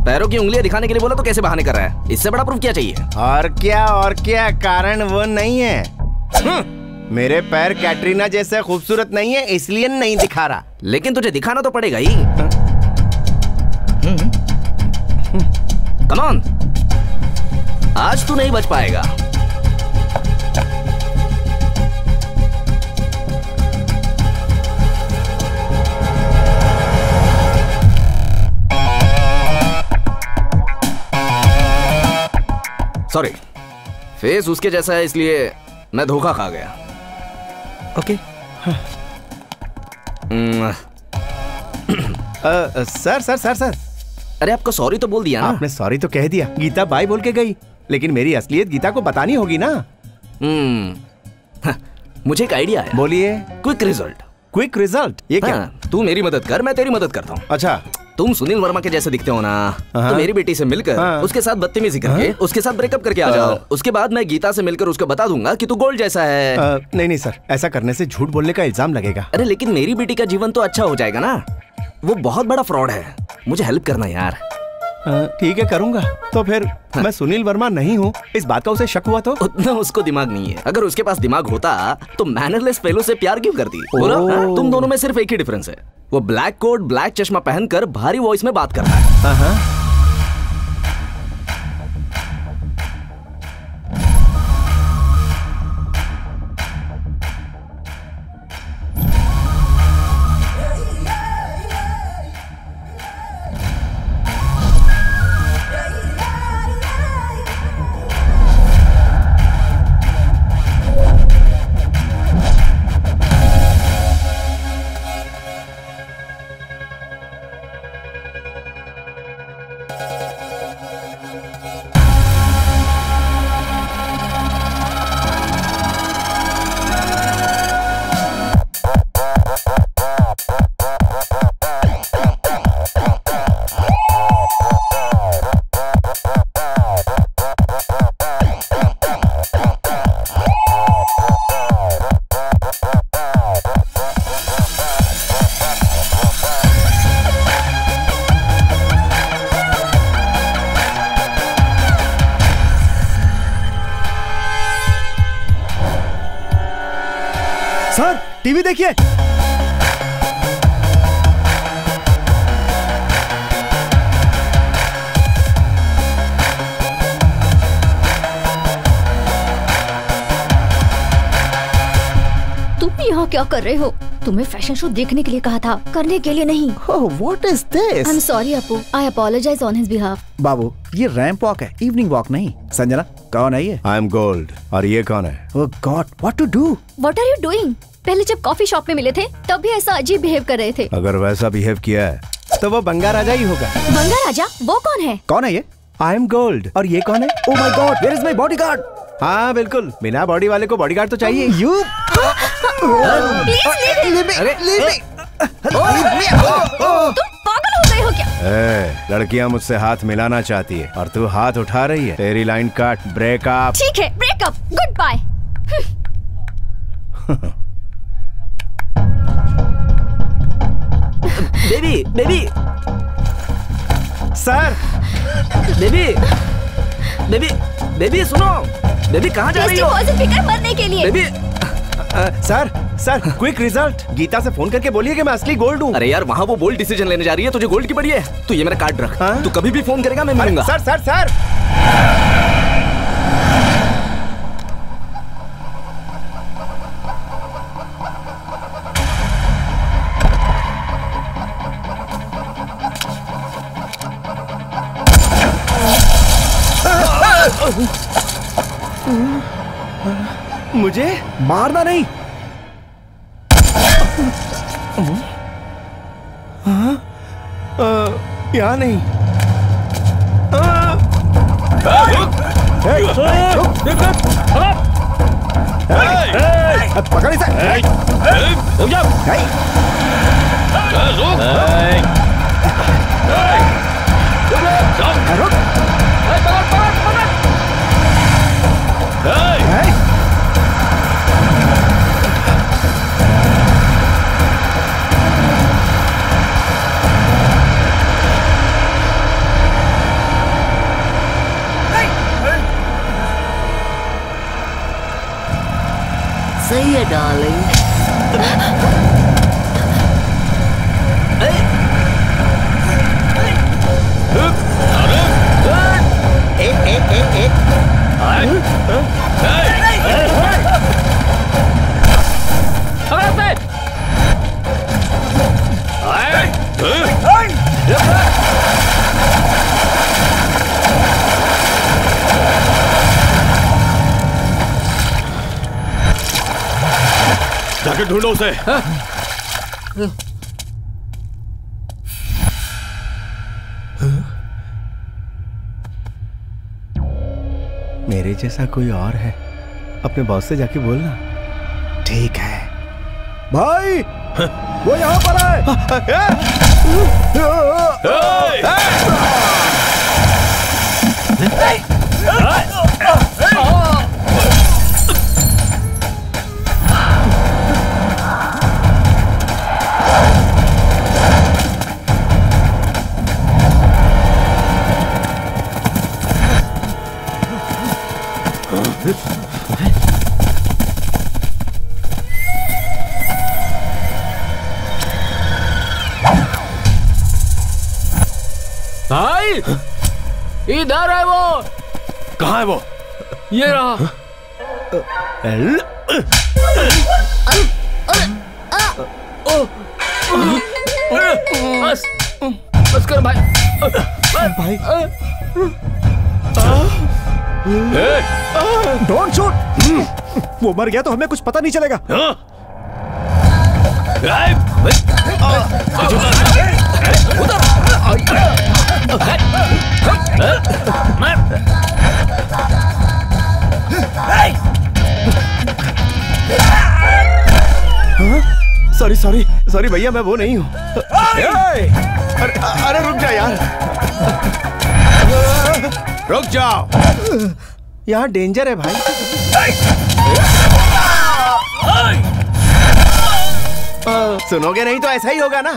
पैरों की उंगलियां दिखाने के लिए बोला तो कैसे बहाने कर रहा है? इससे बड़ा प्रूफ क्या चाहिए? और क्या कारण वो नहीं है। मेरे पैर कैटरीना जैसे खूबसूरत नहीं है, इसलिए नहीं दिखा रहा। लेकिन तुझे दिखाना तो पड़ेगा ही। कम ऑन, आज तू नहीं बच पाएगा। सॉरी, फेस उसके जैसा है इसलिए मैं धोखा खा गया। ओके। सर अरे आपको सॉरी तो बोल दिया ना? आपने सॉरी तो कह दिया, गीता बाय बोल के गई, लेकिन मेरी असलियत गीता को बतानी होगी ना। मुझे एक आइडिया है। बोलिए। Quick result. क्विक रिजल्ट, ये क्या? तू मेरी मदद कर, मैं तेरी मदद करता हूँ। अच्छा, तुम सुनील वर्मा के जैसे दिखते हो ना, तो मेरी बेटी से मिलकर उसके साथ बदतमीजी करके उसके साथ ब्रेकअप करके आ जाओ। उसके बाद मैं गीता से मिलकर उसको बता दूंगा कि तू गोल्ड जैसा है। नहीं सर, ऐसा करने से झूठ बोलने का इल्जाम लगेगा। अरे लेकिन मेरी बेटी का जीवन तो अच्छा हो जाएगा ना। वो बहुत बड़ा फ्रॉड है, मुझे हेल्प करना यार। ठीक है, करूंगा। तो फिर मैं सुनील वर्मा नहीं हूँ, इस बात का उसे शक हुआ तो? उतना उसको दिमाग नहीं है। अगर उसके पास दिमाग होता तो मैनरलेस फेलो से प्यार क्यों करती? बोलो, तुम दोनों में सिर्फ एक ही डिफरेंस है, वो ब्लैक कोट ब्लैक चश्मा पहनकर भारी वॉइस में बात करता है। सर, टीवी देखिए। तुम यहाँ क्या कर रहे हो? तुम्हें फैशन शो देखने के लिए कहा था, करने के लिए नहीं। What is this? I'm sorry Appu, I apologize on his behalf. बाबू, ये रैंप वॉक है, इवनिंग वॉक नहीं। संजना, कौन है ये? I am gold. और ये कौन है? Oh God, what to do? What are you doing? पहले जब कॉफी शॉप में मिले थे तब भी ऐसा अजीब बिहेव कर रहे थे। अगर वैसा बिहेव किया है तो वो बंगा राजा ही होगा। बंगा राजा? वो कौन है? कौन है ये? I am gold. और ये कौन है? Oh my God, where is my bodyguard? हाँ बिल्कुल, बिना बॉडी वाले को बॉडीगार्ड तो चाहिए। You? Please leave me. तुम पागल हो गए हो क्या? लड़कियां मुझसे हाथ मिलाना चाहती है और तू हाथ उठा रही है। तेरी लाइन काट, ब्रेकअप। ठीक है, breakup, good bye. Baby, baby, sir, baby, baby, baby सुनो, बेबी कहाँ जा रही हो? फिकर मरने के लिए। Baby, sir, quick result. Geeta से फोन करके बोलिए कि मैं असली गोल्ड हूँ। अरे यार, वहाँ वो बोल्ड डिसीजन लेने जा रही है, तुझे गोल्ड की पड़ी है। तू ये मेरा कार्ड रख, तू कभी भी फोन करेगा मैं मिलूंगा। सर सर सर, मुझे मारना नहीं। यहाँ नहीं। पकड़ इसे। सही है डार्लिंग। जाके ढूंढो उसे। मेरे जैसा कोई और है, अपने बॉस से जाके बोलना। ठीक है भाई। वो यहाँ पर है। भाई इधर है वो। कहाँ है वो? ये रहा। बस कर भाई। भाई डोंट शूट। वो मर गया तो हमें कुछ पता नहीं चलेगा। सॉरी सॉरी सॉरी भैया, मैं वो नहीं हूँ। अरे रुक जा यार, रुक जाओ, यहाँ डेंजर है भाई। सुनोगे नहीं तो ऐसा ही होगा ना।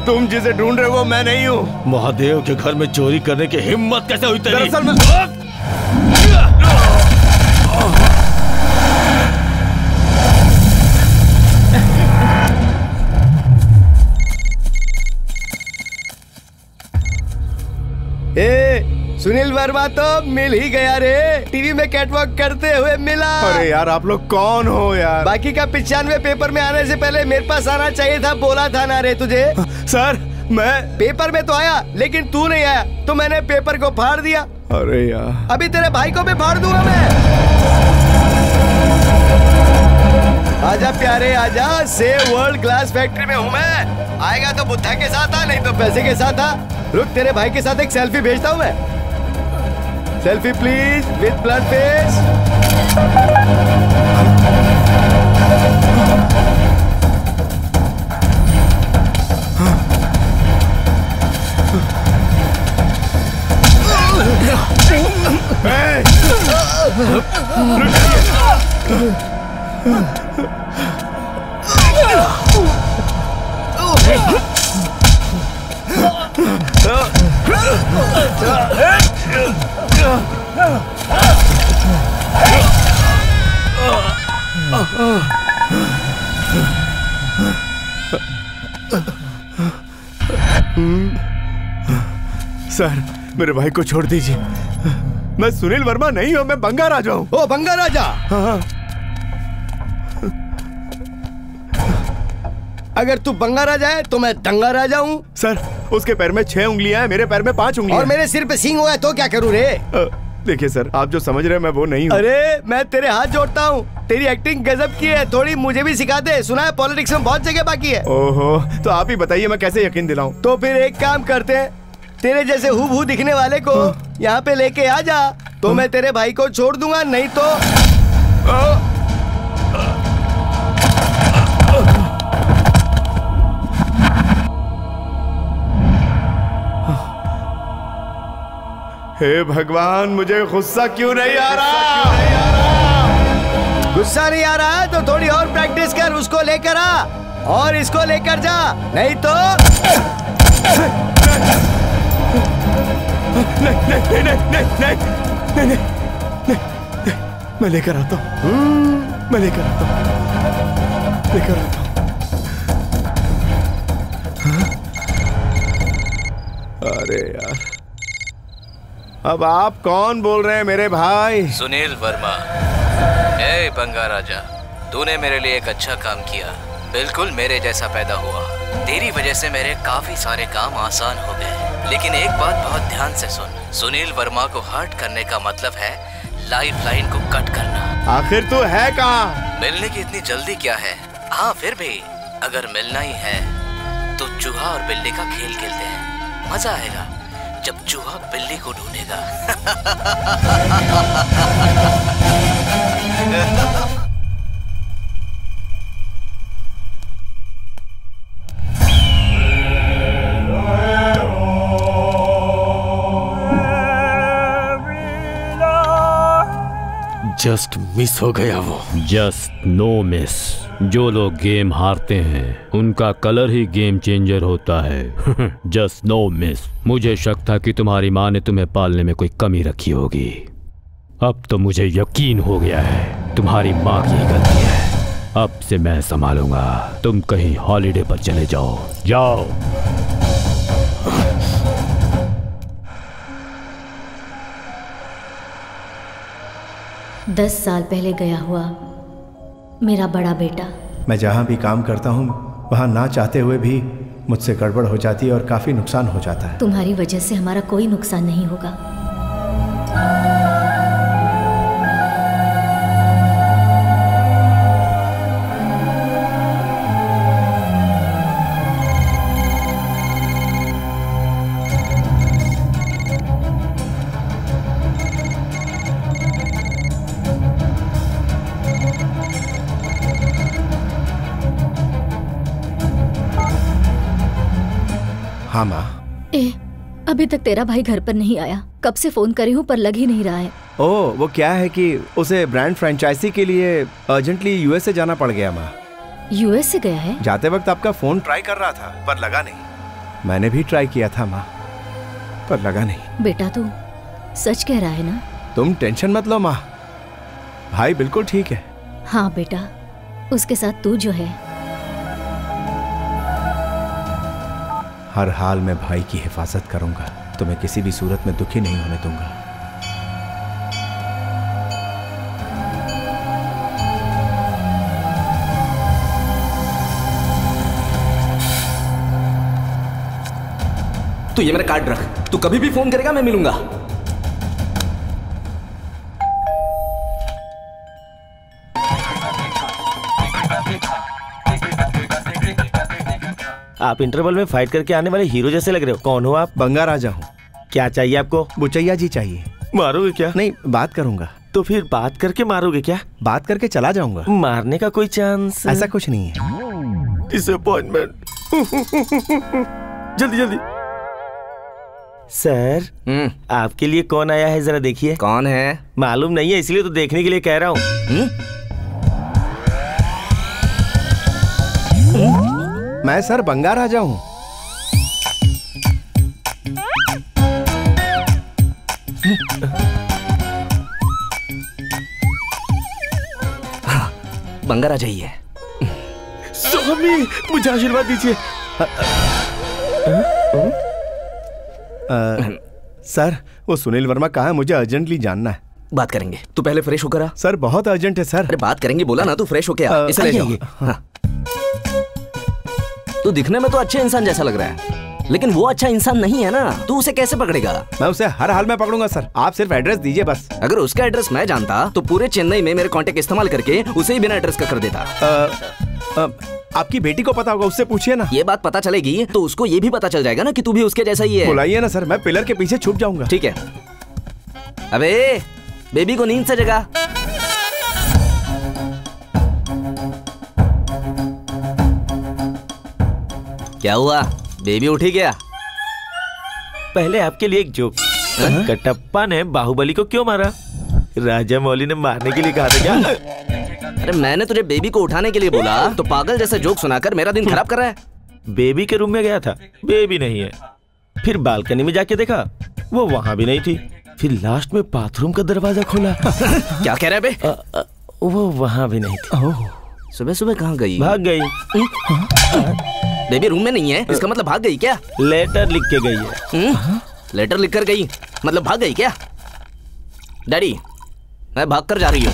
तुम जिसे ढूंढ रहे हो मैं नहीं हूँ। महादेव के घर में चोरी करने की हिम्मत कैसे हुई तेरी? दरअसल मैं सुनील वर्मा तो मिल ही गया रे, टीवी में कैटवॉक करते हुए मिला। अरे यार आप लोग कौन हो यार? बाकी का 95 पेपर में आने से पहले मेरे पास आना चाहिए था, बोला था ना रे तुझे। सर मैं पेपर में तो आया लेकिन तू नहीं आया तो मैंने पेपर को फाड़ दिया। अरे यार अभी तेरे भाई को भी फाड़ दूंगा मैं। आजा प्यारे आजा, सेव वर्ल्ड ग्लास फैक्ट्री में हूँ मैं। आएगा तो बुद्धा के साथ आ, नहीं तो पैसे के साथ आ। रुक तेरे भाई के साथ एक सेल्फी भेजता हूँ मैं। Selfie please with blood face. Sir मेरे भाई को छोड़ दीजिए, मैं सुनील वर्मा नहीं हूँ, मैं बंगा राजा हूँ। ओ बंगा राजा। हाँ। अगर तू बंगा राजा है तो मैं दंगा राजा हूँ। सर उसके पैर में 6 उंगलियां हैं, मेरे पैर में 5 उंगलियां। और मेरे सिर पे सींग हुआ है तो क्या करूँ रे? देखिए सर आप जो समझ रहे हैं मैं वो नहीं हूँ। अरे मैं तेरे हाथ जोड़ता हूँ, तेरी एक्टिंग गजब की है, थोड़ी मुझे भी सिखा दे। सुना है पॉलिटिक्स में बहुत जगह बाकी है। ओहो तो आप ही बताइए मैं कैसे यकीन दिलाऊं? तो फिर एक काम करते हैं, तेरे जैसे हूबहू दिखने वाले को यहाँ पे लेके आ जा, तो मैं तेरे भाई को छोड़ दूंगा, नहीं तो हे भगवान मुझे गुस्सा क्यों नहीं आ रहा? गुस्सा नहीं आ रहा है तो थोड़ी और प्रैक्टिस कर, उसको लेकर आ और इसको लेकर जा, नहीं तो नहीं, मैं लेकर आता हूँ, मैं लेकर आता हूँ, लेकर आता हूँ। अरे यार अब आप कौन बोल रहे हैं मेरे भाई? सुनील वर्मा। ए बंगा राजा, तूने मेरे लिए एक अच्छा काम किया, बिल्कुल मेरे जैसा पैदा हुआ। तेरी वजह से मेरे काफी सारे काम आसान हो गए, लेकिन एक बात बहुत ध्यान से सुन। सुनील वर्मा को हर्ट करने का मतलब है लाइफ लाइन को कट करना। आखिर तू है कहाँ? मिलने की इतनी जल्दी क्या है? हाँ फिर भी अगर मिलना ही है तो चूहा और बिल्ली का खेल खेलते हैं। मजा आएगा जब चूहा बिल्ली को ढूंढेगा। जस्ट मिस हो गया वो। Just no miss. जो लोग गेम हारते हैं उनका कलर ही गेम चेंजर होता है। Just no miss. मुझे शक था कि तुम्हारी माँ ने तुम्हें पालने में कोई कमी रखी होगी। अब तो मुझे यकीन हो गया है तुम्हारी माँ की गलती है। अब से मैं संभालूंगा। तुम कहीं हॉलिडे पर चले जाओ। जाओ। 10 साल पहले गया हुआ मेरा बड़ा बेटा। मैं जहाँ भी काम करता हूँ वहाँ ना चाहते हुए भी मुझसे गड़बड़ हो जाती है और काफ़ी नुकसान हो जाता है। तुम्हारी वजह से हमारा कोई नुकसान नहीं होगा। हाँ माँ। अभी तक तेरा भाई घर पर नहीं आया। कब से फोन करे हूँ पर लग ही नहीं रहा है। ओह, वो क्या है कि उसे ब्रांड फ्रेंचाइजी के लिए अर्जेंटली यूएसए जाना पड़ गया माँ। यूएस से गया है? जाते वक्त आपका फोन ट्राई कर रहा था पर लगा नहीं। मैंने भी ट्राई किया था माँ पर लगा नहीं। बेटा तू सच कह रहा है ना? तुम टेंशन मत लो माँ, भाई बिल्कुल ठीक है। हाँ बेटा, उसके साथ तू जो है। हर हाल में भाई की हिफाजत करूंगा। तुम्हें किसी भी सूरत में दुखी नहीं होने दूंगा। तू ये मेरा कार्ड रख। तू कभी भी फोन करेगा मैं मिलूंगा। आप इंटरवल में फाइट करके आने वाले हीरो जैसे लग रहे हो। कौन हो आप? बंगा राजा हूँ। क्या चाहिए आपको? बुचैया जी चाहिए। मारोगे क्या? नहीं, बात करूंगा। तो फिर बात करके मारोगे क्या? बात करके चला जाऊंगा। मारने का कोई चांस? ऐसा कुछ नहीं है। डिसअपॉइंटमेंट। जल्दी जल्दी। सर, आपके लिए कौन आया है जरा देखिए। कौन है? मालूम नहीं है इसलिए तो देखने के लिए कह रहा हूँ। मैं सर बंगा राजा हूँ। बंगा राजा ही है। स्वामी, मुझे आशीर्वाद दीजिए। सर, वो सुनील वर्मा कहाँ है? मुझे अर्जेंटली जानना है। बात करेंगे। तू पहले फ्रेश होकर आ। सर बहुत अर्जेंट है सर। अरे बात करेंगे बोला ना, तू फ्रेश होके आ। इसे ले जाओ। हाँ। तू दिखने में तो अच्छे इंसान जैसा लग रहा है, लेकिन वो अच्छा इंसान नहीं है ना। तू उसे कैसे पकड़ेगा? मैं उसे हर हाल में पकड़ूंगा सर। आप सिर्फ एड्रेस दीजिए बस। अगर उसका एड्रेस मैं जानता तो पूरे चेन्नई में मेरे कांटेक्ट इस्तेमाल करके उसे ही बिना एड्रेस का कर देता। आपकी बेटी को पता होगा, उससे पूछिए ना। ये बात पता चलेगी तो उसको ये भी पता चल जाएगा ना कि तू भी उसके जैसा ही है। बुलाइए ना सर, मैं पिलर के पीछे छुप जाऊंगा। ठीक है। अबे बेबी को नींद से जगा। क्या हुआ? बेबी उठी क्या? पहले आपके लिए एक जोक। कटप्पा ने बाहुबली को क्यों मारा? राजा मौली ने मारने के लिए कहा था क्या? अरे मैंने तुझे बेबी को उठाने के लिए बोला तो पागल जैसा जोक सुनाकर मेरा दिन खराब कर रहा है। बेबी के रूम में गया था, बेबी नहीं है। फिर बालकनी में जाके देखा, वो वहाँ भी नहीं थी। फिर लास्ट में बाथरूम का दरवाजा खोला। क्या कह रहा है बे? वो वहाँ भी नहीं थी। सुबह सुबह कहाँ गई? भाग गई। बेबी रूम में नहीं है, इसका मतलब भाग गई क्या? लेटर लिख के गई है। लेटर लिख कर गई मतलब भाग गई क्या? डैडी, मैं भाग कर जा रही हूँ।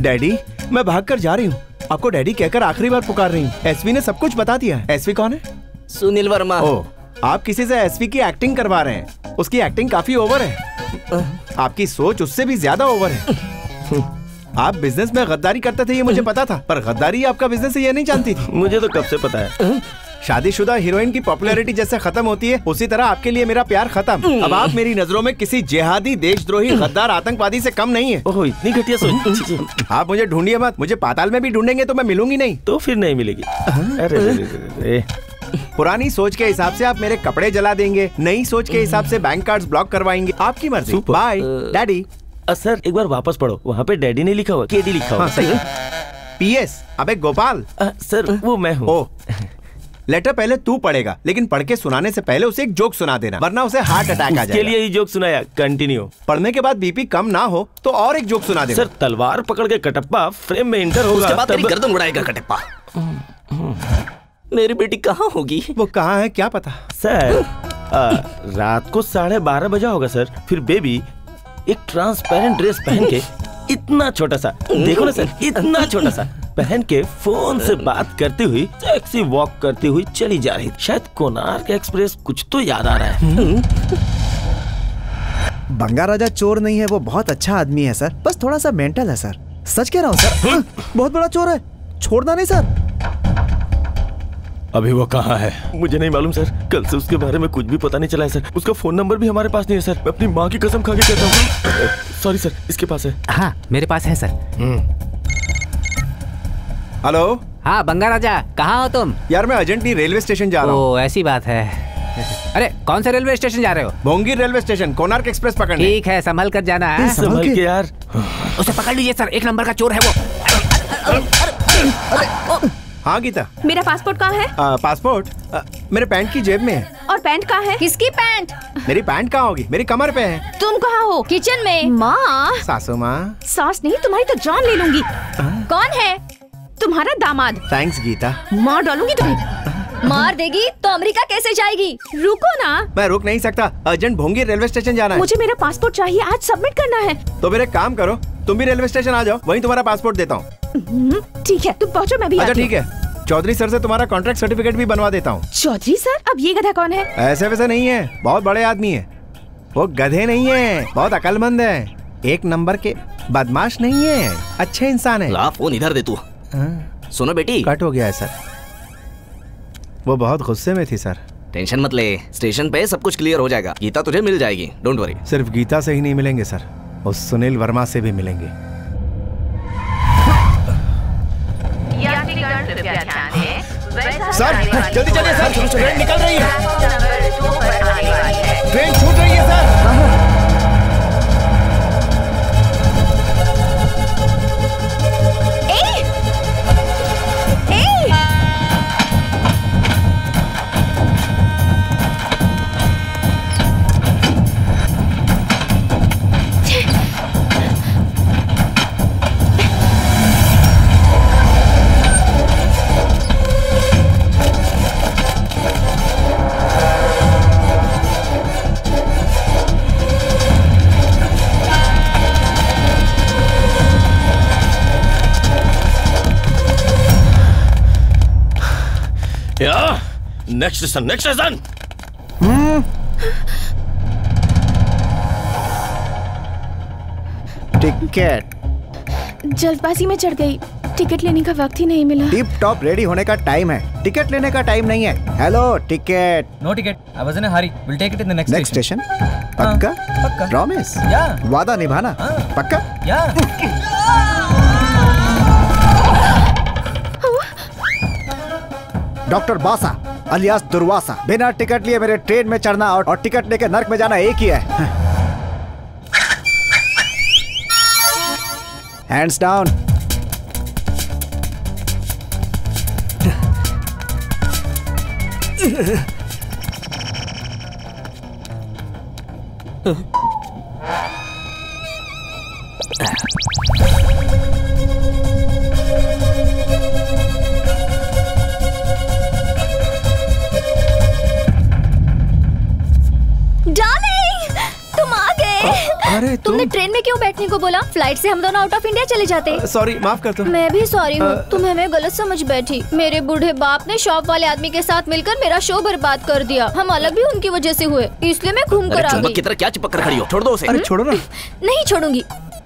डैडी, मैं भाग कर जा रही हूँ। आपको डैडी कहकर आखिरी बार पुकार रही हूँ। एसवी ने सब कुछ बता दिया है। एसवी कौन है? सुनील वर्मा। ओह, आप किसी से एसवी की एक्टिंग करवा रहे हैं। उसकी एक्टिंग काफी ओवर है। आपकी सोच उससे भी ज्यादा ओवर है। आप बिजनेस में गद्दारी करते थे ये मुझे पता था, पर गद्दारी आपका बिजनेस है ये नहीं जानती थी। मुझे तो कब से पता है। शादीशुदा हीरोइन की पॉपुलैरिटी जैसे खत्म होती है उसी तरह आपके लिए मेरा प्यार खत्म। अब आप मेरी नजरों में किसी जिहादी, देशद्रोही, गद्दार, आतंकवादी से कम नहीं है। ओह, इतनी घटिया सोच। आप मुझे ढूंढिए मत। मुझे पाताल में भी ढूंढेंगे तो मैं मिलूंगी नहीं। तो फिर नहीं मिलेगी। अरे पुरानी सोच के हिसाब से आप मेरे कपड़े जला देंगे, नई सोच के हिसाब से बैंक कार्ड्स ब्लॉक करवाएंगे। आपकी मर्जी। Bye daddy. सर एक बार वापस पढ़ो, वहाँ पे डैडी नहीं लिखा हुआ, केडी लिखा हुआ। पीएस। अबे गोपाल। सर वो मैं हूँ। लेटर पहले तू पढ़ेगा, लेकिन पढ़ के सुनाने से पहले उसे एक जोक सुना देना, वरना उसे हार्ट अटैक आ जाएगा। उसके लिए ही जोक सुनाया। कंटिन्यू। पढ़ने के बाद बीपी कम ना हो तो और एक जोक सुना देना। सर तलवार पकड़ के कटप्पा फ्रेम में इंटर होगा, उसके बाद तेरी गर्दन उड़ाएगा कटप्पा। मेरी बेटी कहाँ होगी? वो कहाँ है क्या पता। सर रात को 12:30 बजा होगा सर। फिर बेबी एक ट्रांसपेरेंट ड्रेस पहन के इतना छोटा सा, देखो ना सर, इतना छोटा सा पहन के फोन से बात करती हुई टैक्सी वॉक करती हुई चली जा रही। शायद कोणार्क एक्सप्रेस। कुछ तो याद आ रहा है। बंगा राजा चोर नहीं है, वो बहुत अच्छा आदमी है सर, बस थोड़ा सा मेंटल है सर। सच कह रहा हूँ सर। बहुत बड़ा चोर है, छोड़ना नहीं सर। अभी वो कहाँ है? मुझे नहीं मालूम सर, कल से उसके बारे में कुछ भी पता नहीं चला है सर। उसका फोन नंबर भी हमारे पास नहीं है सर। मैं अपनी माँ की कसम खा के कहता हूँ। सॉरी सर, इसके पास है। हाँ मेरे पास है सर। हेलो। हाँ बंगा राजा, कहाँ हो तुम? यार मैं अर्जेंटली रेलवे स्टेशन जा रहा हूँ। ऐसी बात है। अरे कौन से रेलवे स्टेशन जा रहे हो? Bhongi railway station, Konark express पकड़ने। ठीक है, संभल कर जाना है। संभल के यार। उसे पकड़ लीजिए सर, 1 नंबर का चोर है वो। हाँ गीता। मेरा पासपोर्ट कहाँ है? पासपोर्ट मेरे पैंट की जेब में है। और पैंट कहाँ है? किसकी पैंट? मेरी पैंट कहाँ होगी? मेरी कमर पे है। तुम कहाँ हो? किचन में। माँ। सासू माँ। सास नहीं, तुम्हारी तो जान ले लूंगी। कौन है? तुम्हारा दामाद। थैंक्स गीता। मार डालूंगी तुम्हें। मार देगी तो अमेरिका कैसे जाएगी? रुको ना। मैं रुक नहीं सकता, अर्जेंट भोंगी रेलवे स्टेशन जाना है। मुझे मेरा पासपोर्ट चाहिए, आज सबमिट करना है। तो मेरे काम करो, तुम भी रेलवे स्टेशन आ जाओ, वहीं तुम्हारा पासपोर्ट देता हूँ। ठीक है, तुम पहुँचो, मैं भी अच्छा ठीक है, चौधरी सर से तुम्हारा कॉन्ट्रैक्ट सर्टिफिकेट भी बनवा देता हूँ। चौधरी सर? अब ये गधा कौन है? ऐसे वैसे नहीं है, बहुत बड़े आदमी है। वो गधे नहीं है, बहुत अकलमंद है, 1 नंबर के बदमाश नहीं है, अच्छे इंसान है। ला फोन इधर दे तू। सुनो बेटी। कट हो गया है सर। वो बहुत गुस्से में थी सर। टेंशन मत ले, स्टेशन पे सब कुछ क्लियर हो जाएगा। गीता तुझे मिल जाएगी, डोंट वरी। सिर्फ गीता से ही नहीं मिलेंगे सर, उस सुनील वर्मा से भी मिलेंगे। सर जल्दी चलिए सर, ट्रेन निकल रही है। ट्रेन छूट रही है सर। Next station. टिकट। जल्दबाजी में चढ़ गई, टिकट लेने का वक्त ही नहीं मिला। टिप टॉप रेडी होने का टाइम है, टिकट लेने का टाइम नहीं है। Hello ticket. No ticket, I was in a hurry, will take it in the next station. पक्का? पक्का। प्रॉमिस? या। वादा निभाना? पक्का? या। डॉक्टर बासा अलियास दुर्वासा, बिना टिकट लिए मेरे ट्रेन में चढ़ना और टिकट लेके नर्क में जाना एक ही है। Hands down. डार्लिंग, तुम आ गए। अरे तुमने ट्रेन में क्यों बैठने को बोला? फ्लाइट से हम दोनों आउट ऑफ इंडिया चले जाते। सॉरी, माफ कर दो। मैं भी सॉरी हूँ, तुम्हें मैं गलत समझ बैठी। मेरे बूढ़े बाप ने शॉप वाले आदमी के साथ मिलकर मेरा शो बर्बाद कर दिया। हम अलग भी उनकी वजह से हुए, इसलिए मैं घूम कर आ गई। की तरह क्या चिपक कर खड़ी हो? छोड़ दो उसे। अरे छोड़ो ना। नहीं छोड़ूंगी।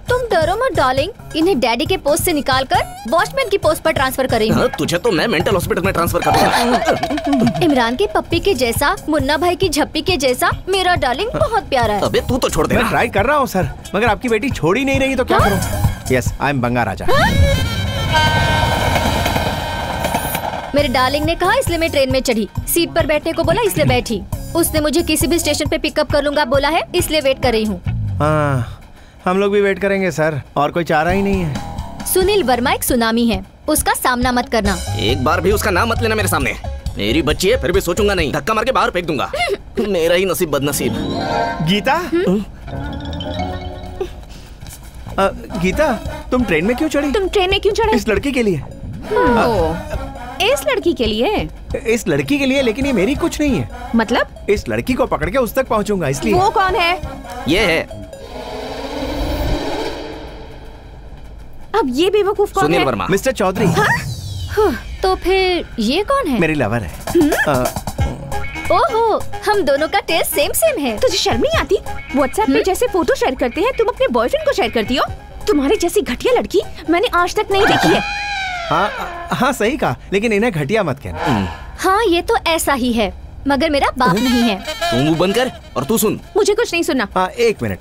तुम डरो मत डार्लिंग, इन्हें डैडी के पोस्ट से निकालकर वॉचमैन की पोस्ट पर ट्रांसफर करेंगे। तुझे तो मैं मेंटल हॉस्पिटल में ट्रांसफर कर दूंगा। इमरान के पप्पी के जैसा, मुन्ना भाई की झप्पी के जैसा मेरा डार्लिंग बहुत प्यारा है। अबे तू तो छोड़ दे। मैं ट्राई कर रहा हूँ सर, मगर आपकी बेटी छोड़ ही नहीं रही तो क्या करूँ? यस, आई एम बंगा राजा। मेरे डार्लिंग ने कहा इसलिए मैं ट्रेन में चढ़ी। सीट पर बैठने को बोला इसलिए बैठी। उसने मुझे किसी भी स्टेशन पे पिकअप कर लूंगा बोला है, इसलिए वेट कर रही हूँ। हम लोग भी वेट करेंगे सर, और कोई चारा ही नहीं है। सुनील वर्मा एक सुनामी है, उसका सामना मत करना। एक बार भी उसका नाम मत लेना मेरे सामने। मेरी बच्ची है, फिर भी सोचूंगा नहीं, धक्का मार के बाहर फेंक दूंगा। मेरा ही नसीब बदनसीब। गीता, गीता तुम ट्रेन में क्यों चढ़ी? तुम ट्रेन में क्यों चढ़े? इस लड़की के लिए। इस लड़की के लिए? इस लड़की के लिए, लेकिन ये मेरी कुछ नहीं है। मतलब? इस लड़की को पकड़ के उस तक पहुंचूंगा, इसलिए। वो कौन है? ये है अब ये बेवकूफ कौन है? सुनील वर्मा। मिस्टर चौधरी। तो फिर ये कौन है? मेरी लवर है। ओहो, हम दोनों का टेस्ट सेम सेम है। तुझे शर्म नहीं आती? व्हाट्सएप पे जैसे फोटो शेयर करते हैं तुम अपने बॉयफ्रेंड को शेयर करती हो? तुम्हारी जैसी घटिया लड़की मैंने आज तक नहीं देखी है। हाँ सही कहा, लेकिन इन्हें घटिया मत कहना। हाँ ये तो ऐसा ही है, मगर मेरा बाप नहीं है। तू मुंह बंद कर और तू सुन। मुझे कुछ नहीं सुनना। हाँ एक मिनट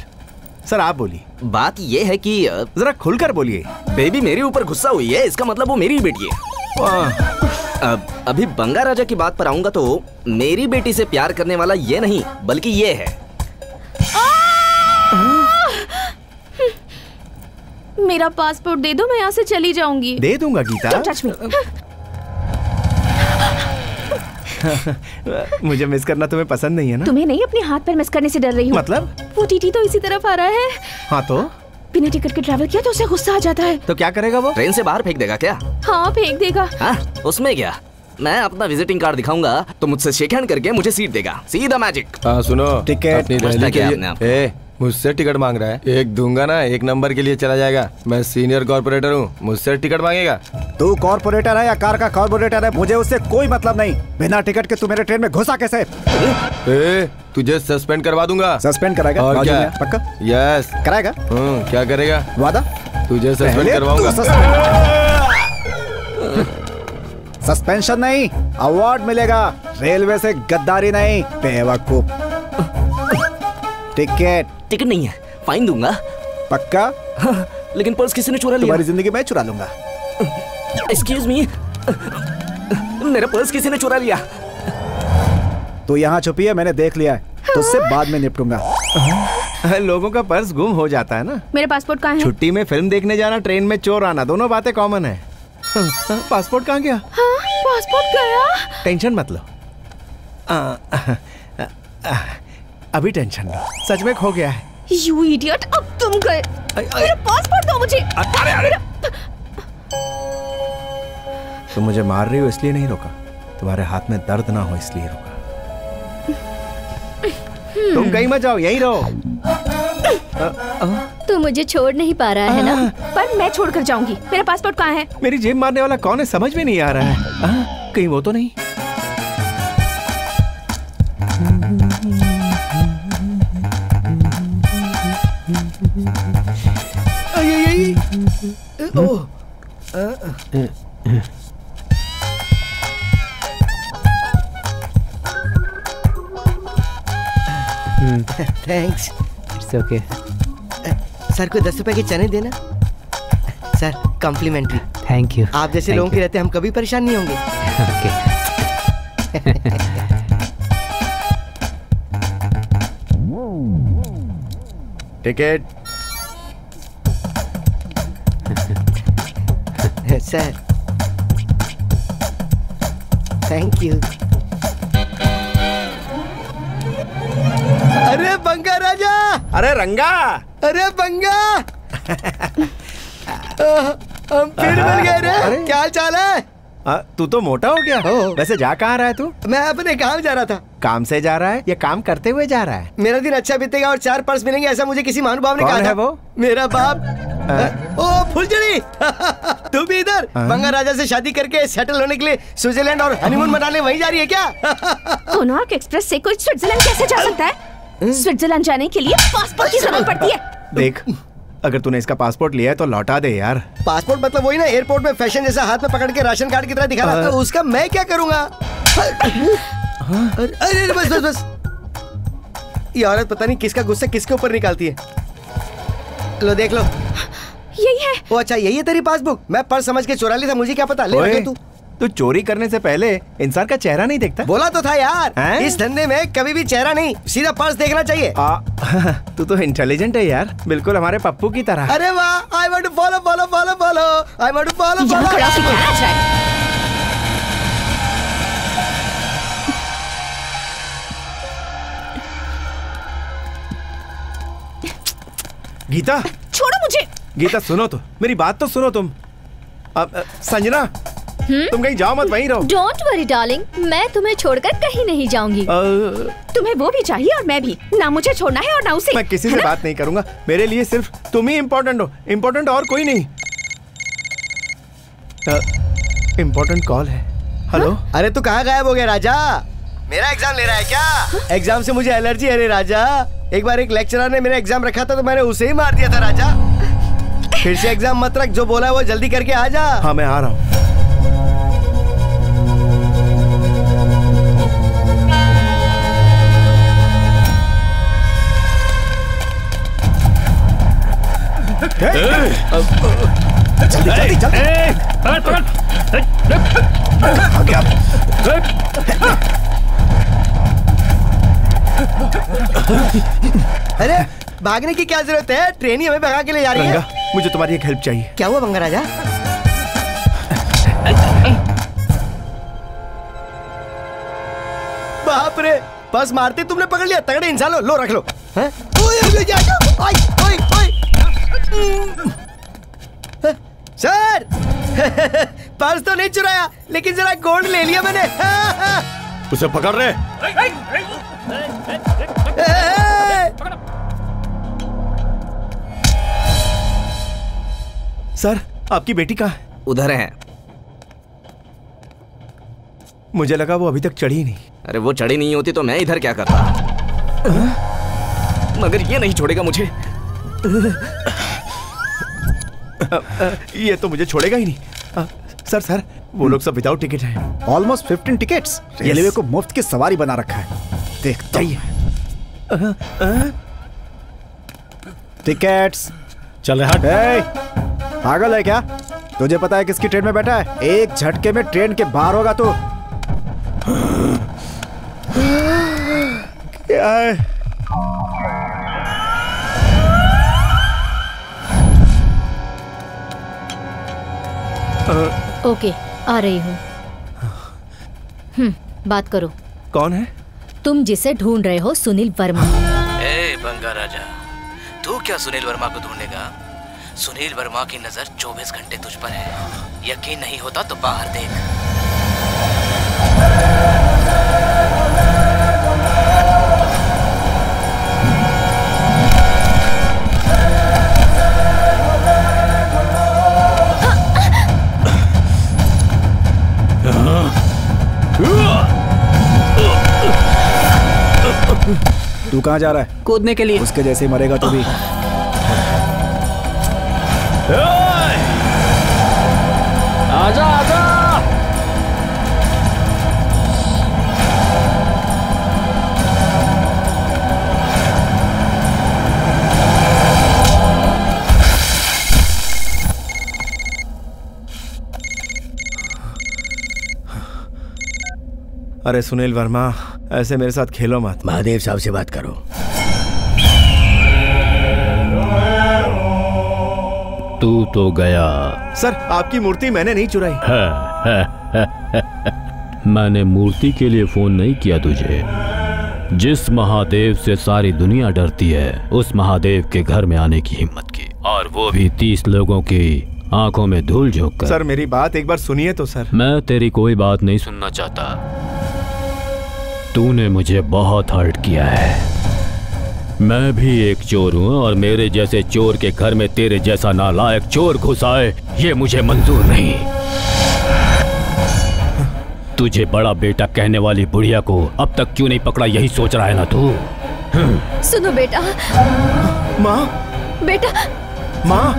सर, आप बोलिए। बात ये है कि जरा खुलकर बोलिए। बेबी मेरे ऊपर गुस्सा हुई है, इसका मतलब वो मेरी ही बेटी है। अभी बंगा राजा की बात पर आऊंगा तो मेरी बेटी से प्यार करने वाला ये नहीं बल्कि ये है। मेरा पासपोर्ट दे दो, मैं यहाँ से चली जाऊंगी। दे दूंगा गीता। Don't touch me। मुझे मिस करना तुम्हें पसंद नहीं है ना? तुम्हें नहीं, अपने हाथ पर मिस करने से डर रही हूँ। मतलब? वो टीटी तो इसी तरफ आ रहा है। हाँ तो? बिना टिकट के ट्रैवल किया तो उसे गुस्सा आ जाता है। तो क्या करेगा वो? ट्रेन से बाहर फेंक देगा क्या? हाँ फेंक देगा। हाँ उसमें क्या, मैं अपना विजिटिंग कार्ड दिखाऊंगा तो मुझसे शेक हैंड करके मुझे सीट देगा। सीधा मैजिक। हाँ सुनो, टिकट अपनी रैली के लिए मुझसे टिकट मांग रहा है। एक दूंगा ना, एक नंबर के लिए चला जाएगा। मैं सीनियर कॉर्पोरेटर हूँ, मुझसे टिकट मांगेगा। तू कॉर्पोरेटर है या कार का कॉर्पोरेटर है, मुझे उससे कोई मतलब नहीं। बिना टिकट के तू मेरे ट्रेन में घुसा कैसे? तुझे सस्पेंड करवा दूंगा। सस्पेंड कराएगा? और क्या? पक्का? यस कराएगा। क्या करेगा? वादा? तुझे सस्पेंड करवाऊंगा। सस्पेंशन नहीं, अवार्ड मिलेगा। रेलवे से गद्दारी नहीं, बेवकूफ। टिकट नहीं है, फाइन दूंगा। पक्का? लेकिन पर्स किसी ने चुरा लिया। तुम्हारी जिंदगी मैं चुरा लूंगा। एक्सक्यूज मी, मेरा पर्स किसी ने चुरा लिया। तो यहाँ छुपी है, मैंने देख लिया है, तो उससे बाद में निपटूंगा। लोगों का पर्स गुम हो जाता है ना। मेरा पासपोर्ट कहाँ है? छुट्टी में फिल्म देखने जाना, ट्रेन में चोर आना, दोनों बातें कॉमन है। पासपोर्ट कहाँ गया? हाँ, पासपोर्ट गया। टेंशन मत लो। अभी टेंशन लो, सच में खो गया है। You idiot, अब तुम गए। मेरा पासपोर्ट दो मुझे। अरे तुम मुझे मार रही हो इसलिए नहीं रोका, तुम्हारे हाथ में दर्द ना हो इसलिए रोका। तुम कहीं मत जाओ, यहीं रहो। तू मुझे छोड़ नहीं पा रहा है ना? पर मैं छोड़ कर जाऊंगी। मेरा पासपोर्ट कहाँ है? मेरी जेब मारने वाला कौन है समझ में नहीं आ रहा है। कहीं वो तो नहीं? थैंक्स। It's okay. सर को 10 रुपए के चने देना। Sir complimentary. Thank you. आप जैसे लोगों के रहते हम कभी परेशान नहीं होंगे। टिकट। Sir thank you. अरे बंगा राजा। अरे रंगा। अरे बंगा। हम फिर मिल गए रे। क्या हाल चाल है? तू तो मोटा हो गया। वैसे जा कहाँ रहा है तू? मैं अपने काम जा रहा था। काम से जा रहा है या काम करते हुए जा रहा है? मेरा दिन अच्छा बीतेगा और 4 पर्स मिलेंगे, ऐसा मुझे किसी महानुभाव ने कहा था। है वो? मेरा बाप। ओ फुलझड़ी, तू भी इधर बंगा राजा से शादी करके सेटल होने के लिए स्विट्जरलैंड और हनीमून मनाने वहीं जा रही है क्या? कोनार्क एक्सप्रेस से कोई स्विट्जरलैंड कैसे जा सकता है? स्विट्जरलैंड जाने के लिए पासपोर्ट की जरूरत पड़ती है। देख, अगर तूने इसका पासपोर्ट लिया है तो लौटा दे यार। पासपोर्ट मतलब वही ना, एयरपोर्ट में फैशन जैसा हाथ में पकड़ के राशन कार्ड की तरह दिखा रहा था, उसका मैं क्या करूंगा? अरे बस बस बस, ये औरत पता नहीं किसका गुस्सा किसके ऊपर निकालती है। लो देख लो, यही है। ओ अच्छा, यही है तेरी पासबुक? मैं पर्स समझ के चुरा ली था, मुझे क्या पता। ले रखे तू चोरी करने से पहले इंसान का चेहरा नहीं देखता? बोला तो था यार, इस धंधे में कभी भी चेहरा नहीं, सीधा पर्स देखना चाहिए। तू तो इंटेलिजेंट है यार, बिल्कुल हमारे पप्पू की तरह। अरे वाह, I want to follow follow follow follow, I want to follow follow. Gita, छोड़ो मुझे। गीता सुनो तो, मेरी बात तो सुनो तुम। संजना, तुम कहीं जाओ मत, वहीं रहो। डोंट वरी डार्लिंग, मैं तुम्हें छोड़कर कहीं नहीं जाऊंगी। तुम्हें वो भी चाहिए और मैं भी। ना मुझे छोड़ना है और ना उसे। मैं किसी से बात नहीं करूंगा, मेरे लिए सिर्फ तुम ही इम्पोर्टेंट हो, इम्पोर्टेंट और कोई नहीं। इम्पोर्टेंट कॉल है। हेलो। अरे तू कहाँ गायब हो गया राजा? मेरा एग्जाम ले रहा है क्या? एग्जाम से मुझे एलर्जी है रे राजा। एक बार एक लेक्चरर ने मेरा एग्जाम रखा था तो मैंने उसे ही मार दिया था राजा। फिर से एग्जाम मत रख, जो बोला है वो जल्दी करके आ जा। हाँ मैं आ रहा हूँ। जल्दी जल्दी अरे भागने की क्या जरूरत है, ट्रेन ही हमें भगा के ले जा रही है। मुझे तुम्हारी एक हेल्प चाहिए। क्या हुआ बंगा राजा? बाप रे, बस मारते तुमने पकड़ लिया, तगड़े इंसान हो। लो रख लो। सर पर्स तो नहीं चुराया, लेकिन जरा गोल्ड ले लिया मैंने। उसे पकड़ रहे। सर, आपकी बेटी कहाँ है? उधर है। मुझे लगा वो अभी तक चढ़ी नहीं। अरे वो चढ़ी नहीं होती तो मैं इधर क्या करता, मगर ये नहीं छोड़ेगा मुझे। ये तो मुझे छोड़ेगा ही नहीं। सर वो लोग सब विदाउट टिकट हैं। Almost 15 tickets. रेलवे को मुफ्त की सवारी बना रखा है। देख चाहिए टिकट्स। चल हट। पागल है क्या? तुझे पता है किसकी ट्रेन में बैठा है? एक झटके में ट्रेन के बाहर होगा तो। क्या है? ओके, आ रही हूँ। बात करो। कौन है? तुम जिसे ढूंढ रहे हो, सुनील वर्मा। ए बंगा राजा, तू क्या सुनील वर्मा को ढूंढेगा? सुनील वर्मा की नजर 24 घंटे तुझ पर है। यकीन नहीं होता तो बाहर देख। तू कहाँ जा रहा है? कूदने के लिए। उसके जैसे ही मरेगा तू भी। आजा आजा। अरे सुनील वर्मा, ऐसे मेरे साथ खेलो मत। महादेव साहब से बात करो। तू तो गया। सर, आपकी मूर्ति मैंने नहीं चुराई। मैंने मूर्ति के लिए फोन नहीं किया तुझे। जिस महादेव से सारी दुनिया डरती है, उस महादेव के घर में आने की हिम्मत की, और वो भी 30 लोगों की आंखों में धूल झोंक कर। सर मेरी बात एक बार सुनिए तो सर। मैं तेरी कोई बात नहीं सुनना चाहता। तूने मुझे बहुत हर्ट किया है। मैं भी एक चोर हूँ और मेरे जैसे चोर के घर में तेरे जैसा नालायक चोर घुस आए ये मुझे मंजूर नहीं। तुझे बड़ा बेटा कहने वाली बुढ़िया को अब तक क्यों नहीं पकड़ा यही सोच रहा है ना तू? सुनो बेटा। माँ। बेटा। माँ।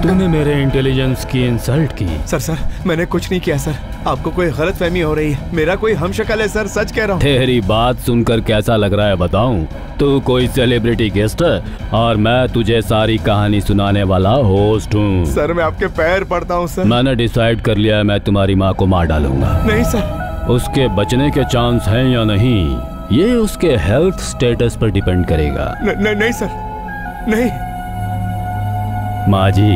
तूने मेरे इंटेलिजेंस की इंसल्ट की। सर मैंने कुछ नहीं किया सर। आपको कोई गलतफहमी हो रही है। मेरा कोई हमशक्ल है सर, सच कह रहा हूँ। तेरी बात सुनकर कैसा लग रहा है बताऊं? तू कोई सेलिब्रिटी गेस्ट है और मैं तुझे सारी कहानी सुनाने वाला होस्ट हूँ। सर मैं आपके पैर पड़ता हूँ सर। मैंने डिसाइड कर लिया है, मैं तुम्हारी माँ को मार डालूंगा। नहीं सर। उसके बचने के चांस हैं या नहीं ये उसके हेल्थ स्टेटस पर डिपेंड करेगा। नहीं सर, नहीं। माँ जी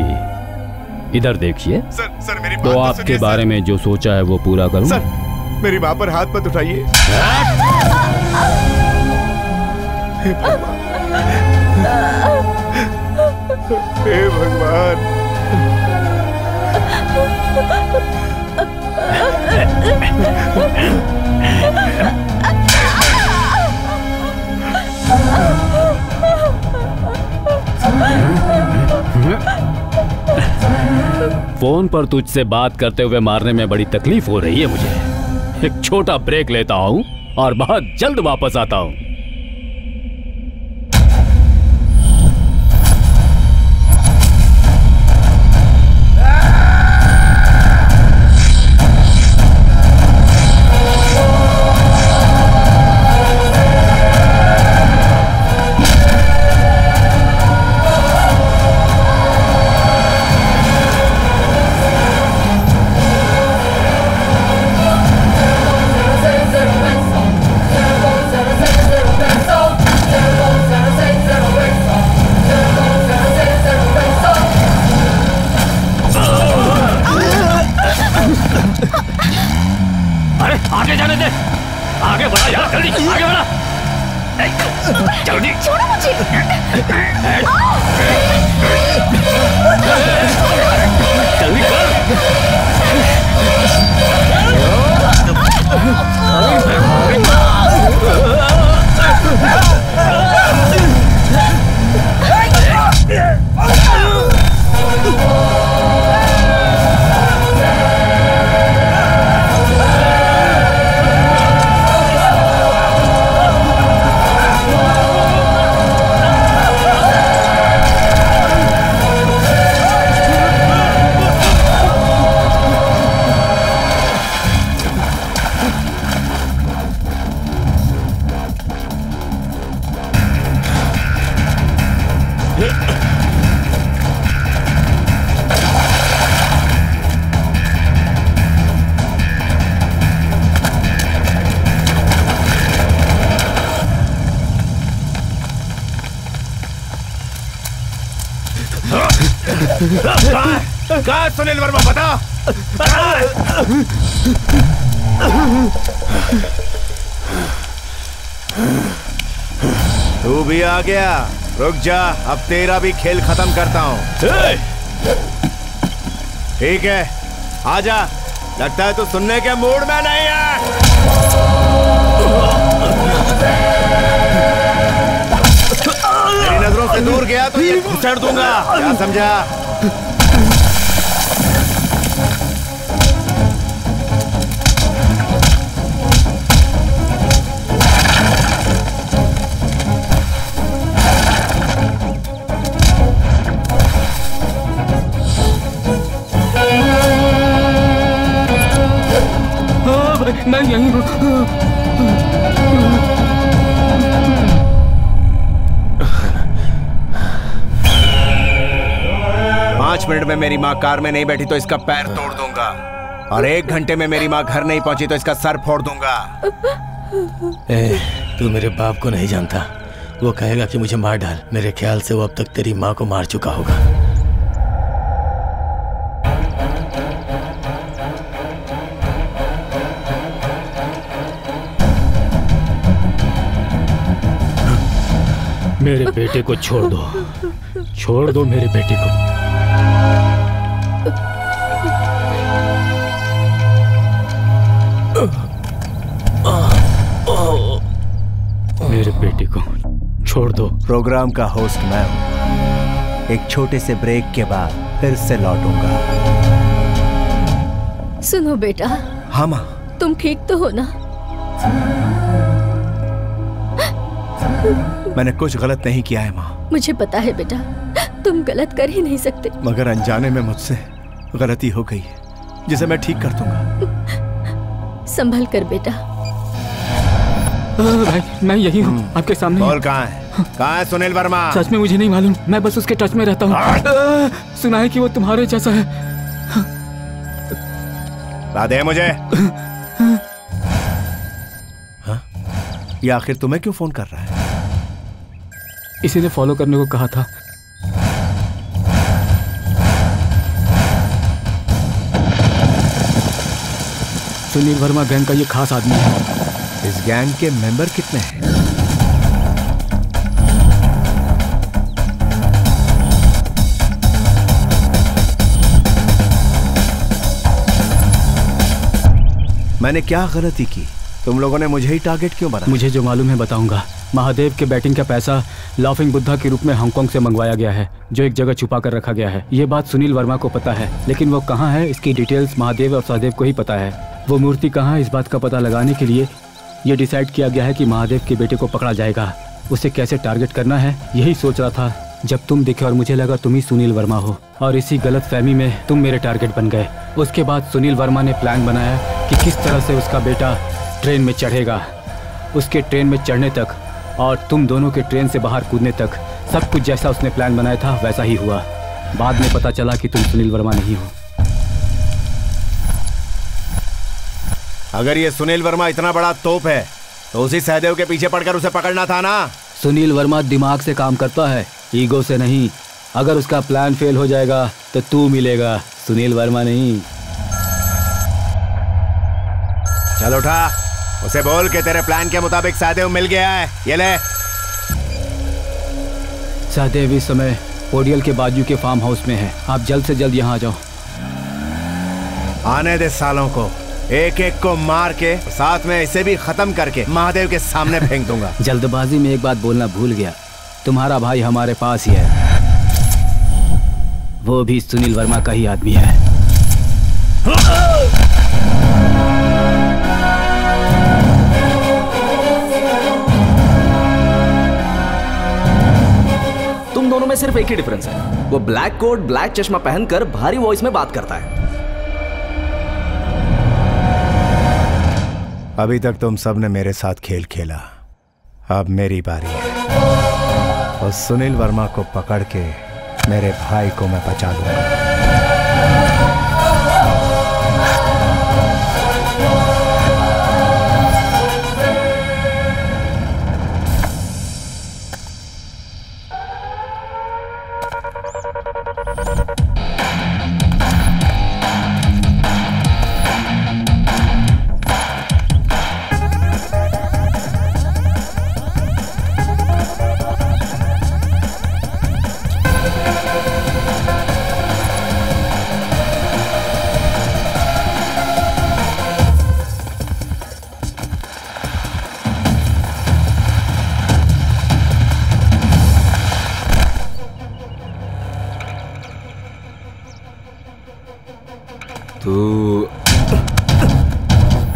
इधर देखिए। सर मेरी बात तो आपके बारे में जो सोचा है वो पूरा करूं? सर मेरी माँ पर हाथ मत उठाइए। हे भगवान। फोन पर तुझसे बात करते हुए मारने में बड़ी तकलीफ हो रही है मुझे। एक छोटा ब्रेक लेता हूँ और बहुत जल्द वापस आता हूँ। आगे जाने दे, आगे बढ़ा यार, जल्दी आगे बढ़ा, जल्दी। छोड़ो मुझे। जल्दी कर। कहाँ सुनील वर्मा, बता। तू भी आ गया, रुक जा, अब तेरा भी खेल खत्म करता हूँ। ठीक है आजा, लगता है तू सुनने के मूड में नहीं है। तेरी नजरों से दूर गया तो ये घुसड़ दूंगा, क्या समझा? मैं यहीं हूँ। 5 मिनट में मेरी माँ कार में नहीं बैठी तो इसका पैर तोड़ दूंगा, और 1 घंटे में मेरी माँ घर नहीं पहुंची तो इसका सर फोड़ दूंगा। तू मेरे बाप को नहीं जानता, वो कहेगा कि मुझे मार डाल। मेरे ख्याल से वो अब तक तेरी माँ को मार चुका होगा। मेरे बेटे को छोड़ दो, छोड़ दो मेरे बेटे को। मेरे बेटे को छोड़ दो। प्रोग्राम का होस्ट मैं हूँ। एक छोटे से ब्रेक के बाद फिर से लौटूंगा। सुनो बेटा। हाँ माँ। तुम ठीक तो हो ना? मैंने कुछ गलत नहीं किया है माँ। मुझे पता है बेटा, तुम गलत कर ही नहीं सकते। मगर अनजाने में मुझसे गलती हो गई है जिसे मैं ठीक कर दूंगा। संभल कर बेटा। भाई मैं यही हूँ आपके सामने। बोल कहाँ है? कहाँ है सुनील वर्मा? सच में मुझे नहीं मालूम, मैं बस उसके टच में रहता हूँ। सुना है कि वो तुम्हारे जैसा है। बता दे मुझे। हाँ? ये आखिर तुम्हें क्यों फोन कर रहा है? इसी ने फॉलो करने को कहा था। सुनील वर्मा गैंग का ये खास आदमी है। इस गैंग के मेंबर कितने हैं? मैंने क्या गलती की? तुम लोगों ने मुझे ही टारगेट क्यों बनाया? मुझे जो मालूम है बताऊंगा। महादेव के बैटिंग का पैसा लाफिंग बुद्धा के रूप में हांगकांग से मंगवाया गया है, जो एक जगह छुपा कर रखा गया है। ये बात सुनील वर्मा को पता है, लेकिन वो कहाँ है इसकी डिटेल्स महादेव और सहदेव को ही पता है। वो मूर्ति कहाँ है इस बात का पता लगाने के लिए ये डिसाइड किया गया है कि महादेव के बेटे को पकड़ा जाएगा। उसे कैसे टारगेट करना है यही सोच रहा था जब तुम दिखे और मुझे लगा तुम ही सुनील वर्मा हो, और इसी गलत फहमी में तुम मेरे टारगेट बन गए। उसके बाद सुनील वर्मा ने प्लान बनाया कि किस तरह से उसका बेटा ट्रेन में चढ़ेगा। उसके ट्रेन में चढ़ने तक और तुम दोनों के ट्रेन से बाहर कूदने तक सब कुछ जैसा उसने प्लान बनाया था वैसा ही हुआ। बाद में पता चला कि तुम सुनील वर्मा नहीं हो। अगर ये सुनील वर्मा इतना बड़ा तोप है तो उसी सहदेव के पीछे पड़कर उसे पकड़ना था ना। सुनील वर्मा दिमाग से काम करता है, ईगो से नहीं। अगर उसका प्लान फेल हो जाएगा तो तू मिलेगा, सुनील वर्मा नहीं। चल उठा, उसे बोल के तेरे प्लान के मुताबिक सहदेव मिल गया है। ये ले। सहदेव इस समय पोडियल के बाजू के फार्म हाउस में है। आप जल्द से जल्द यहाँ आ जाओ। आने दे सालों को, एक एक को मार के साथ में इसे भी खत्म करके महादेव के सामने फेंक दूंगा। जल्दबाजी में एक बात बोलना भूल गया, तुम्हारा भाई हमारे पास ही है, वो भी सुनील वर्मा का ही आदमी है। तुम दोनों में सिर्फ एक ही डिफरेंस है, वो ब्लैक कोट ब्लैक चश्मा पहनकर भारी वॉइस में बात करता है। अभी तक तुम सब ने मेरे साथ खेल खेला, अब मेरी बारी है और सुनील वर्मा को पकड़ के मेरे भाई को मैं बचा लूंगा।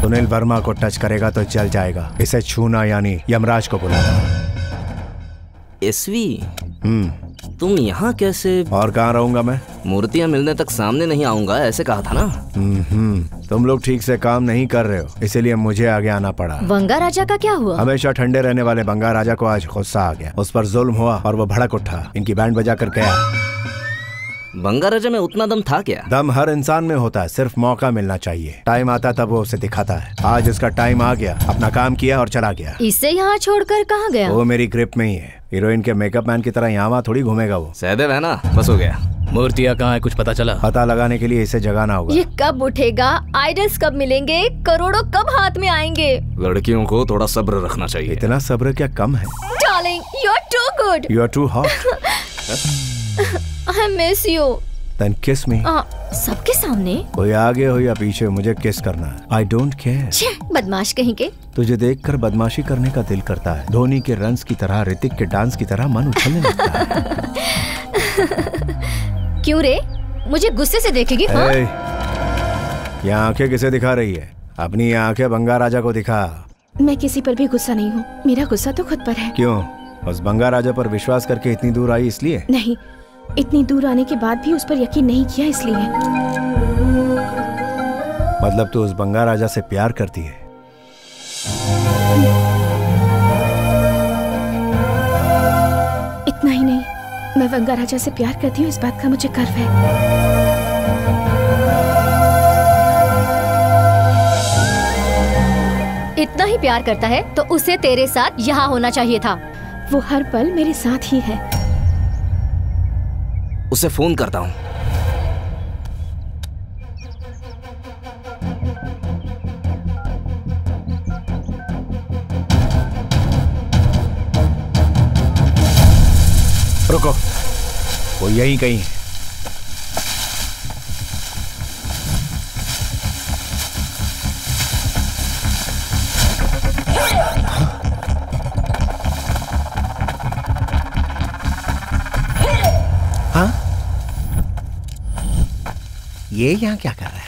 सुनील वर्मा को टच करेगा तो जल जाएगा। इसे छूना यानी यमराज को बुलाना। एसवी, तुम यहाँ कैसे? और कहाँ रहूंगा मैं? मूर्तियाँ मिलने तक सामने नहीं आऊंगा ऐसे कहा था ना। तुम लोग ठीक से काम नहीं कर रहे हो, इसीलिए मुझे आगे आना पड़ा। बंगा राजा का क्या हुआ? हमेशा ठंडे रहने वाले बंगा राजा को आज गुस्सा आ गया। उस पर जुल्म हुआ और वो भड़क उठा, इनकी बैंड बजा कर गया। बंगा राजा में उतना दम था क्या? दम हर इंसान में होता है, सिर्फ मौका मिलना चाहिए। टाइम आता तब वो उसे दिखाता है। आज उसका टाइम आ गया, अपना काम किया और चला गया। इसे यहाँ छोड़कर कहाँ गया? वो मेरी ग्रिप में ही है। हीरोइन के मेकअप मैन की तरह यहाँ वहाँ थोड़ी घूमेगा वो। सहदेव है ना, बस हो गया। मूर्तियाँ कहाँ है कुछ पता चला? पता लगाने के लिए इसे जगाना होगा। ये कब उठेगा? आइडल्स कब मिलेंगे? करोड़ों कब हाथ में आएंगे? लड़कियों को थोड़ा सब्र रखना चाहिए। इतना सब्र क्या कम है? Darling, you are too good. You are too hot. I miss you. Then kiss me. सबके सामने? कोई आगे हो या पीछे, मुझे किस करना है। I don't care. छे, बदमाश कहीं के। तुझे देखकर बदमाशी करने का दिल करता है। धोनी के रन्स की तरह, ऋतिक के डांस की तरह मन उछलने लगता है। क्यों रे? मुझे गुस्से से देखेगी? हाँ? ये आंखें किसे दिखा रही है? अपनी आंखें बंगा राजा को दिखा। मैं किसी पर भी गुस्सा नहीं हूँ, मेरा गुस्सा तो खुद पर है। क्यों? उस बंगा राजा पर विश्वास करके इतनी दूर आई इसलिए? नहीं, इतनी दूर आने के बाद भी उस पर यकीन नहीं किया इसलिए। मतलब तू उस बंगा राजा से प्यार करती है? इतना ही नहीं, मैं बंगा राजा से प्यार करती हूँ, इस बात का मुझे गर्व है। इतना ही प्यार करता है तो उसे तेरे साथ यहाँ होना चाहिए था। वो हर पल मेरे साथ ही है। उसे फोन करता हूँ। रुको, वो यहीं कहीं है। ये यहाँ क्या कर रहा है?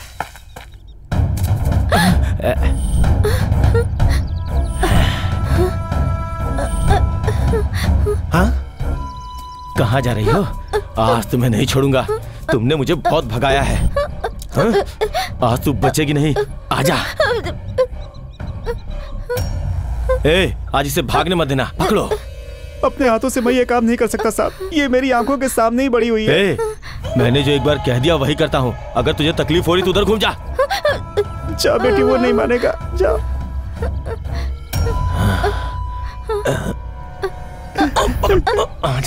हाँ? कहाँ जा रही हो? आज तुम्हें नहीं छोड़ूंगा। तुमने मुझे बहुत भगाया है। हाँ? आज तू बचेगी नहीं। आजा। आज इसे भागने मत देना। पकड़ो। अपने हाथों से मैं ये काम नहीं कर सकता साहब। ये मेरी आंखों के सामने ही बड़ी हुई है। मैंने जो एक बार कह दिया वही करता हूँ। अगर तुझे तकलीफ हो रही तो उधर घूम जा। जा बेटी, वो नहीं मानेगा। जा।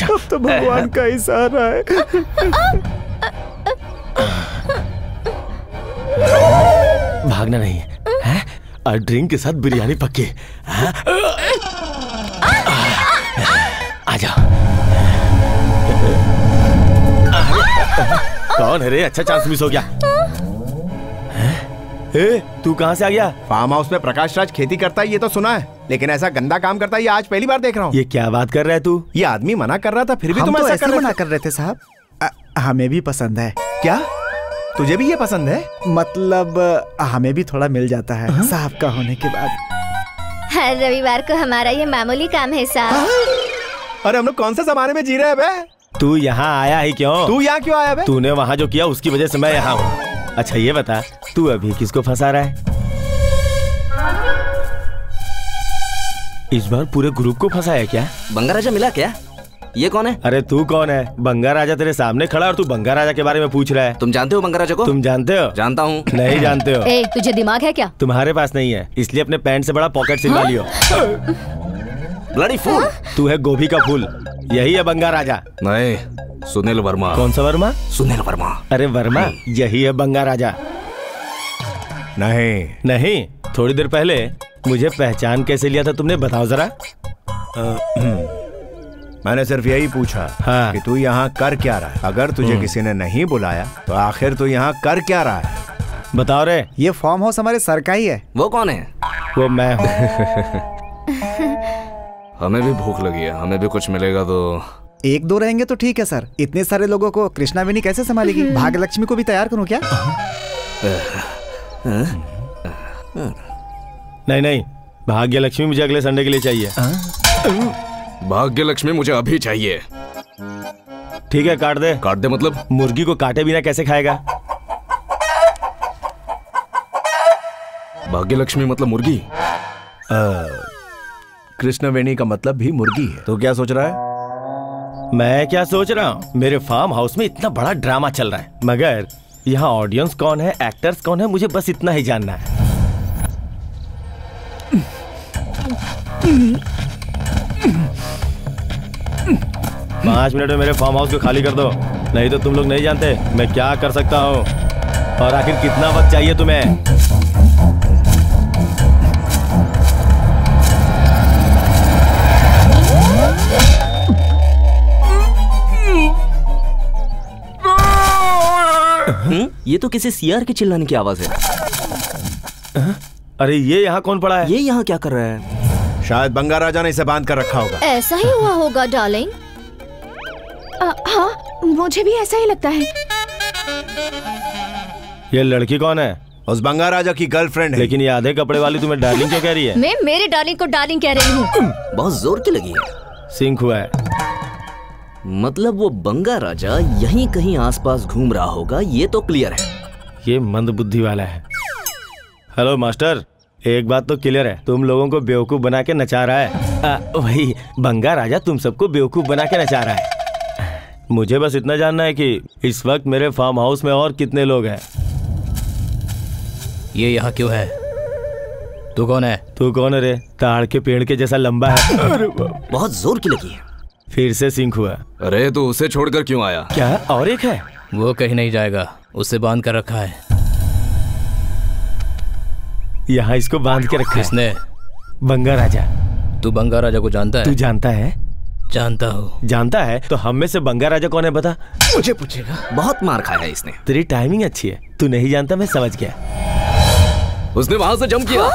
अब तो भगवान का ही सहारा है। भागना नहीं है? और ड्रिंक के साथ बिरयानी पक्की। आजा। कौन है रे? अच्छा चांस मिस हो गया। तू कहाँ से आ गया? फार्म हाउस में प्रकाश राज खेती करता है ये तो सुना है, लेकिन ऐसा गंदा काम करता है ये आज पहली बार देख रहा हूँ। ये क्या बात कर रहा है तू? ये आदमी मना कर रहा था फिर भी तुम ऐसा कर रहे थे साहब। हमें भी पसंद है। क्या तुझे भी ये पसंद है? मतलब हमें भी थोड़ा मिल जाता है साहब का होने के बाद। हर रविवार को हमारा ये मामूली काम है साहब। अरे हम लोग कौन से जमाने में जी रहे हैं बे? तू यहाँ आया ही क्यों? तू यहाँ क्यों आया बे? तूने वहाँ जो किया उसकी वजह से मैं यहाँ हूँ। अच्छा ये बता, तू अभी किसको फंसा रहा है? इस बार पूरे ग्रुप को फंसाया क्या? बंगा राजा मिला क्या? ये कौन है? अरे तू कौन है? बंगा राजा तेरे सामने खड़ा और तू बंगा राजा के बारे में पूछ रहा है। तुम जानते हो बंगा राजा को? तुम जानते हो? जानता हूँ। नहीं जानते हो? तुझे दिमाग है क्या? तुम्हारे पास नहीं है, इसलिए अपने पैंट से बड़ा पॉकेट सिलवा लियो। Bloody fool. तू है गोभी का फूल। यही है बंगा राजा। नहीं, सुनील वर्मा। कौन सा वर्मा? सुनील वर्मा। अरे वर्मा, यही है बंगा राजा। नहीं, थोड़ी देर पहले मुझे पहचान कैसे लिया था तुमने, बताओ जरा। मैंने सिर्फ यही पूछा कि तू यहाँ कर क्या रहा है। अगर तुझे किसी ने नहीं बुलाया तो आखिर तू यहाँ कर क्या रहा है? बताओ रे। ये फार्म हाउस हमारे सर का ही है। वो कौन है? वो मैं हूँ। हमें भी भूख लगी है, हमें भी कुछ मिलेगा तो। एक दो रहेंगे तो ठीक है सर। इतने सारे लोगों को कृष्णावेनी कैसे संभालेगी? भाग्यलक्ष्मी को भी तैयार करूँ क्या? नहीं, भाग्यलक्ष्मी मुझे अगले संडे के लिए चाहिए। भाग्यलक्ष्मी मुझे अभी चाहिए। ठीक है, काट दे। काट दे मतलब? मुर्गी को काटे बिना कैसे खाएगा? भाग्यलक्ष्मी मतलब मुर्गी? कृष्णवेणी का मतलब भी मुर्गी है। तो क्या सोच रहा है? मैं क्या सोच रहा हूँ, मेरे फार्म हाउस में इतना बड़ा ड्रामा चल रहा है, मगर यहाँ ऑडियंस कौन है, एक्टर्स कौन है, मुझे बस इतना ही जानना है। 5 मिनट में मेरे फार्म हाउस को खाली कर दो, नहीं तो तुम लोग नहीं जानते मैं क्या कर सकता हूँ। और आखिर कितना वक्त चाहिए तुम्हें? ये तो किसी सीआर के चिल्लाने की आवाज है। अरे ये यहाँ कौन पड़ा है? ये यहाँ क्या कर रहा है? शायद बंगा राजा ने इसे बांध कर रखा होगा। ऐसा ही हुआ होगा डार्लिंग। हाँ, मुझे भी ऐसा ही लगता है। ये लड़की कौन है? उस बंगा राजा की गर्लफ्रेंड है। लेकिन ये आधे कपड़े वाली तुम्हें डार्लिंग क्यों कह रही है? मैं मेरे डार्लिंग को डार्लिंग कह रही हूँ। बहुत जोर की लगी है। सिंक हुआ है। मतलब वो बंगा राजा यहीं कहीं आसपास घूम रहा होगा, ये तो क्लियर है। ये मंद बुद्धि वाला है। हेलो मास्टर, एक बात तो क्लियर है, तुम लोगों को बेवकूफ बना के नचा रहा है। वही बंगा राजा तुम सबको बेवकूफ बना के नचा रहा है। मुझे बस इतना जानना है कि इस वक्त मेरे फार्म हाउस में और कितने लोग हैं। ये यहाँ क्यों है? तू कौन है? तू कौन है रे? ताड़ के पेड़ के जैसा लंबा है। बहुत जोर की लगी है। फिर से सिंक हुआ। अरे तो उसे छोड़कर क्यों आया? क्या और एक है? वो कहीं नहीं जाएगा, उसे बांध कर रखा है। यहाँ इसको बांध के रखा है। किसने? बंगा राजा। तू बंगा राजा को जानता है? तू जानता है? जानता हूँ। जानता है तो हम में से बंगा राजा कौन है बता? मुझे पूछेगा? बहुत मार खाया है इसने। तेरी टाइमिंग अच्छी है, तू नहीं जानता मैं समझ गया। उसने वहां से जंप किया।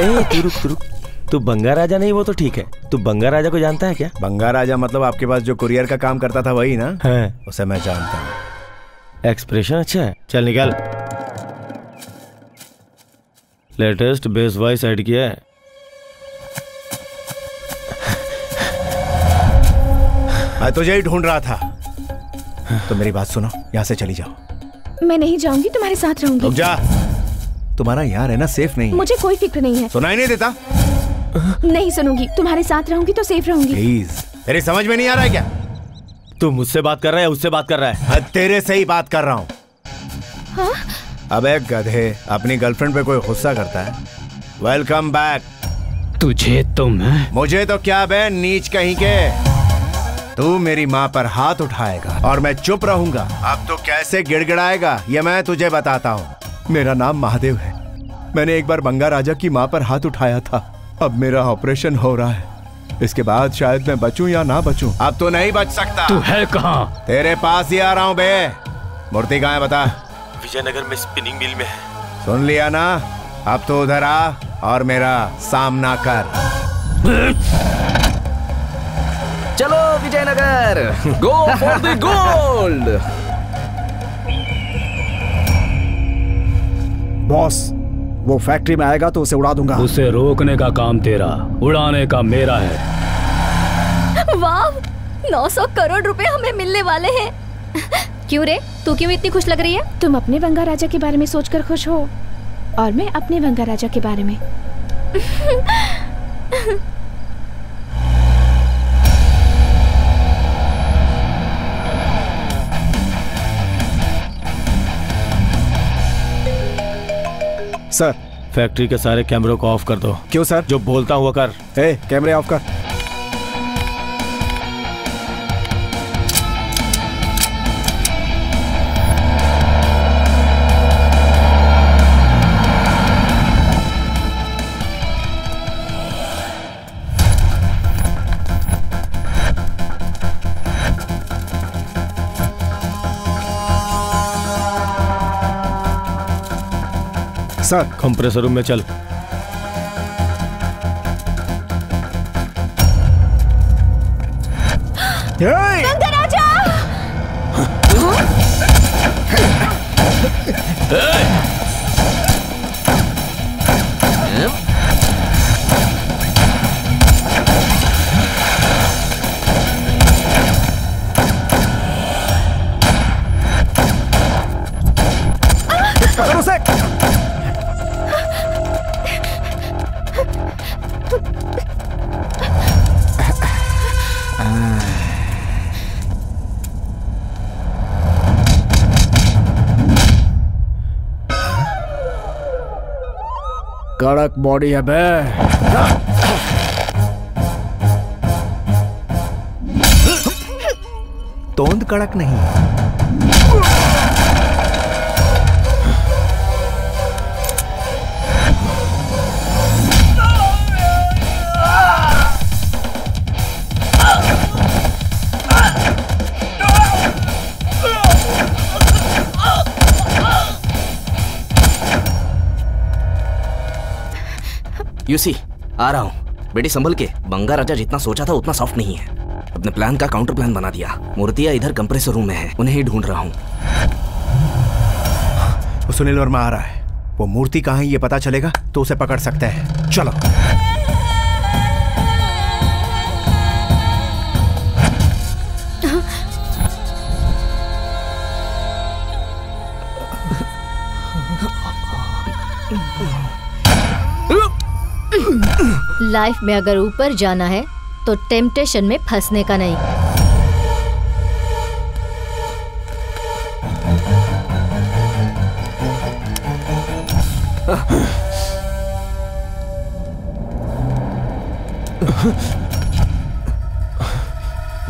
ए तू रुक। तू बंगा राजा नहीं वो तो ठीक है, तू बंगा राजा को जानता है क्या? बंगा राजा मतलब आपके पास जो कुरियर का काम करता था वही ना? है। उसे मैं जानता हूँ। एक्सप्रेशन अच्छा है, चल निकाल। लेटेस्ट बेस वॉइस ऐड किया है। मैं तुझे ही ढूंढ रहा था। तो मेरी बात सुनो, यहाँ से चली जाओ। मैं नहीं जाऊंगी, तुम्हारे साथ रहूंगी। रुक जा, तुम्हारा यहाँ रहना सेफ नहीं है। मुझे कोई फिक्र नहीं है। सुनाई नहीं देता? नहीं सुनूंगी, तुम्हारे साथ रहूंगी तो सेफ रहूंगी। प्लीज, तेरी समझ में नहीं आ रहा है क्या? तू मुझसे बात कर रहा है उससे बात कर रहा है? तेरे से ही बात कर रहा हूँ। हाँ? अबे गधे, अपनी गर्लफ्रेंड पे कोई गुस्सा करता है? Welcome back. तुझे तुम है? मुझे तो क्या बे नीच कहीं के। तू मेरी माँ पर हाथ उठाएगा और मैं चुप रहूंगा। अब तो कैसे गिड़गिड़ाएगा ये मैं तुझे बताता हूँ। मेरा नाम महादेव है। मैंने एक बार बंगा राजा की माँ पर हाथ उठाया था। अब मेरा ऑपरेशन हो रहा है। इसके बाद शायद मैं बचूं या ना बचूं। अब तो नहीं बच सकता। तू है कहाँ? तेरे पास ही आ रहा हूँ बे। मूर्ति कहाँ है बता? विजयनगर में स्पिनिंग मिल में है। सुन लिया ना? अब तो उधर आ और मेरा सामना कर। चलो Vijayanagar, go for the gold. Boss, वो फैक्ट्री में आएगा तो उसे उड़ा दूंगा। उसे रोकने का काम तेरा, उड़ाने का मेरा है। वाह, 900 करोड़ रुपए हमें मिलने वाले हैं। क्यों रे, तू क्यों इतनी खुश लग रही है? तुम अपने बंगा राजा के बारे में सोचकर खुश हो और मैं अपने बंगा राजा के बारे में। सर, फैक्ट्री के सारे कैमरों को ऑफ कर दो। क्यों सर? जो बोलता हूँ वो कर। कैमरे ऑफ कर। सर, कंप्रेसर रूम में चल। बंगा राजा! कड़क बॉडी है बे। तोंद कड़क नहीं। यू सी, आ रहा हूँ। बेटी संभल के। बंगा राजा जितना सोचा था उतना सॉफ्ट नहीं है। अपने प्लान का काउंटर प्लान बना दिया। मूर्तियाँ इधर कंप्रेसर रूम में है, उन्हें ही ढूंढ रहा हूँ। सुनील वर्मा आ रहा है। वो मूर्ति कहाँ है ये पता चलेगा तो उसे पकड़ सकते हैं। चलो। लाइफ में अगर ऊपर जाना है तो टेम्पटेशन में फंसने का नहीं।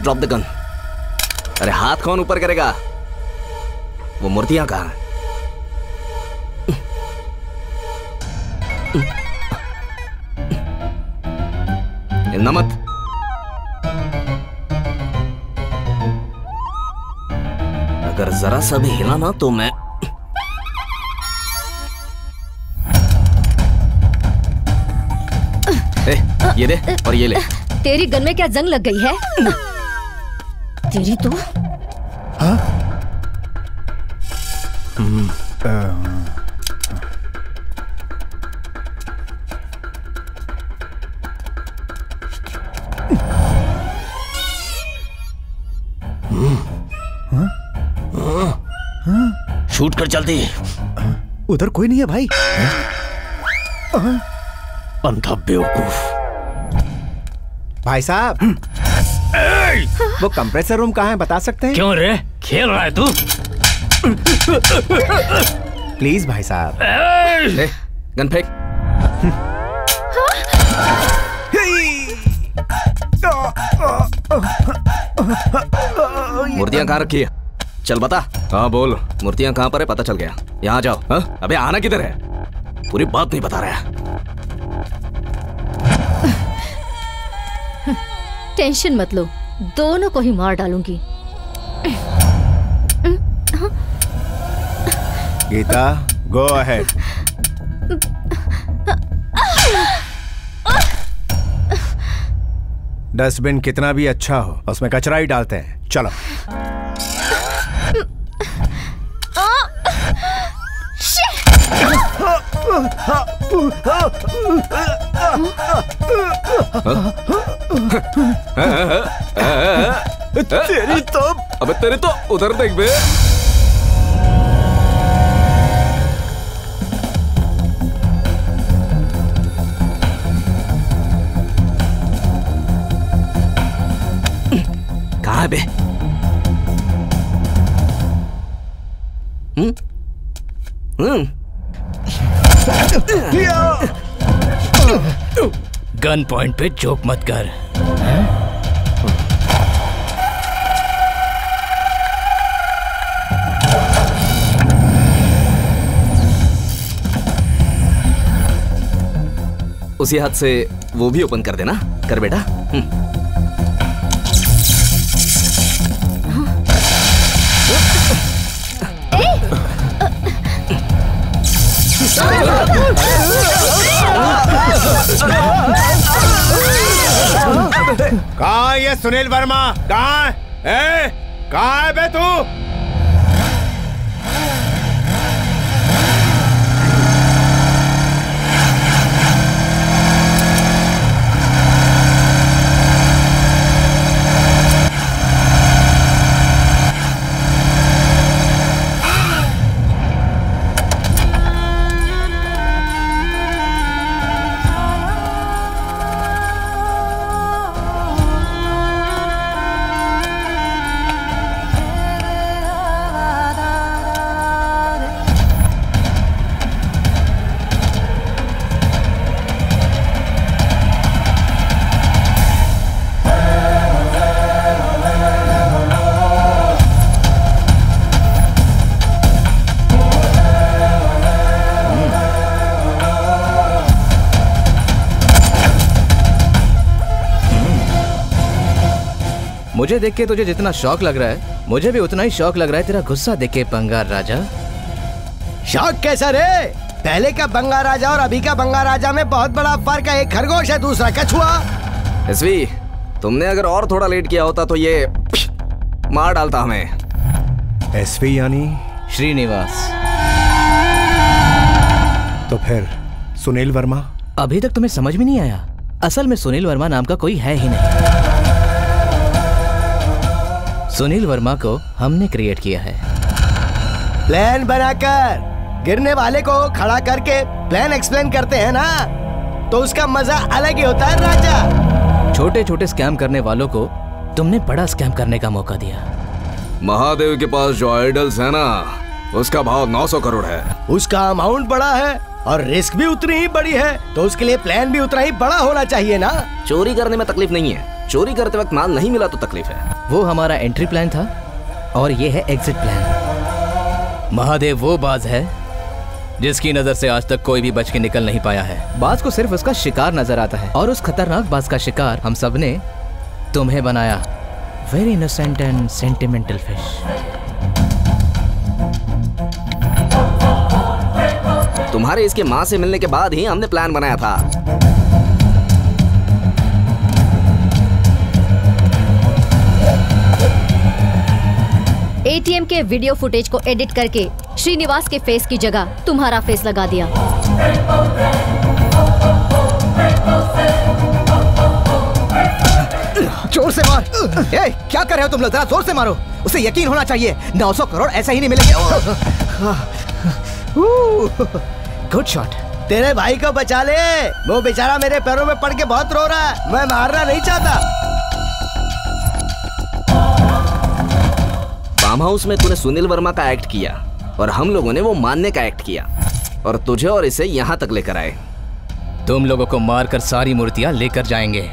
Drop the gun. अरे हाथ कौन ऊपर करेगा? वो मूर्तियां कहाँ हैं? हिलना मत। अगर जरा सा भी हिला ना तो मैं ये दे और ये ले। तेरी गन में क्या जंग लग गई है? तेरी तो शूट कर चलती। उधर कोई नहीं है भाई। अंधा बेवकूफ। भाई साहब, वो कंप्रेसर रूम कहाँ है बता सकते हैं? क्यों रे, खेल रहा है तू? प्लीज भाई साहब। गन फेंक। मूर्तियां कहाँ रखी है? चल बता। हाँ बोल, मूर्तियां कहाँ पर है पता चल गया। यहाँ जाओ। हाँ? अबे आना किधर है? पूरी बात नहीं बता रहा है। टेंशन मत लो, दोनों को ही मार डालूंगी। Gita, go ahead. डस्टबिन कितना भी अच्छा हो, उसमें कचरा ही डालते हैं। चलो। तेरी तो अबे तेरी तो उधर देख बे। कहाँ है बे? गन पॉइंट पे जोक मत कर। उसी हाथ से वो भी ओपन कर देना। कर बेटा। कहाँ है ये सुनील वर्मा? कहाँ है? कहाँ है बे तू? मुझे देख के तुझे जितना शौक लग रहा है, मुझे भी उतना ही शौक लग रहा है तेरा गुस्सा देख के बंगार राजा। शौक कैसा रे? पहले का बंगा राजा और अभी का बंगा राजा में बहुत बड़ा फर्क है। एक खरगोश है, दूसरा कछुआ। एसवी, तुमने अगर और थोड़ा लेट किया होता तो ये मार डालता हमें। एसवी यानी श्रीनिवास। तो फिर सुनील वर्मा? अभी तक तुम्हें समझ में नहीं आया? असल में सुनील वर्मा नाम का कोई है ही नहीं। सुनील वर्मा को हमने क्रिएट किया है। प्लान बनाकर गिरने वाले को खड़ा करके प्लान एक्सप्लेन करते हैं ना, तो उसका मजा अलग ही होता है राजा। छोटे छोटे स्कैम करने वालों को तुमने बड़ा स्कैम करने का मौका दिया। महादेव के पास जो आइडल्स है ना, उसका भाव 900 करोड़ है। उसका अमाउंट बड़ा है और रिस्क भी उतनी ही बड़ी है, तो उसके लिए प्लान भी उतना ही बड़ा होना चाहिए ना। चोरी करने में तकलीफ नहीं है, चोरी करते वक्त माल नहीं मिला तो तकलीफ है। वो हमारा एंट्री प्लान था और ये है एग्जिट प्लान। महादेव वो बाज है जिसकी नजर से आज तक कोई भी बच के निकल नहीं पाया है। बाज को सिर्फ उसका शिकार नजर आता है और उस खतरनाक बाज का शिकार हम सब ने तुम्हें बनाया। Very innocent and sentimental fish. तुम्हारे इसके माँ से मिलने के बाद ही हमने प्लान बनाया था। एटीएम के वीडियो फुटेज को एडिट करके श्रीनिवास के फेस की जगह तुम्हारा फेस लगा दिया। जोर से मार। ए, क्या कर रहे हो तुम लोग? जरा जोर से मारो, उसे यकीन होना चाहिए 900 करोड़ ऐसा ही नहीं मिलेंगे। Good shot. तेरे भाई को बचा ले, वो बेचारा मेरे पैरों में पड़ के बहुत रो रहा है। मैं मारना नहीं चाहता। फार्म हाउस में तूने सुनील वर्मा का एक्ट किया और हम लोगों ने वो मानने का एक्ट किया और तुझे और इसे यहाँ तक लेकर आए। तुम लोगों को मारकर सारी मूर्तियां लेकर जाएंगे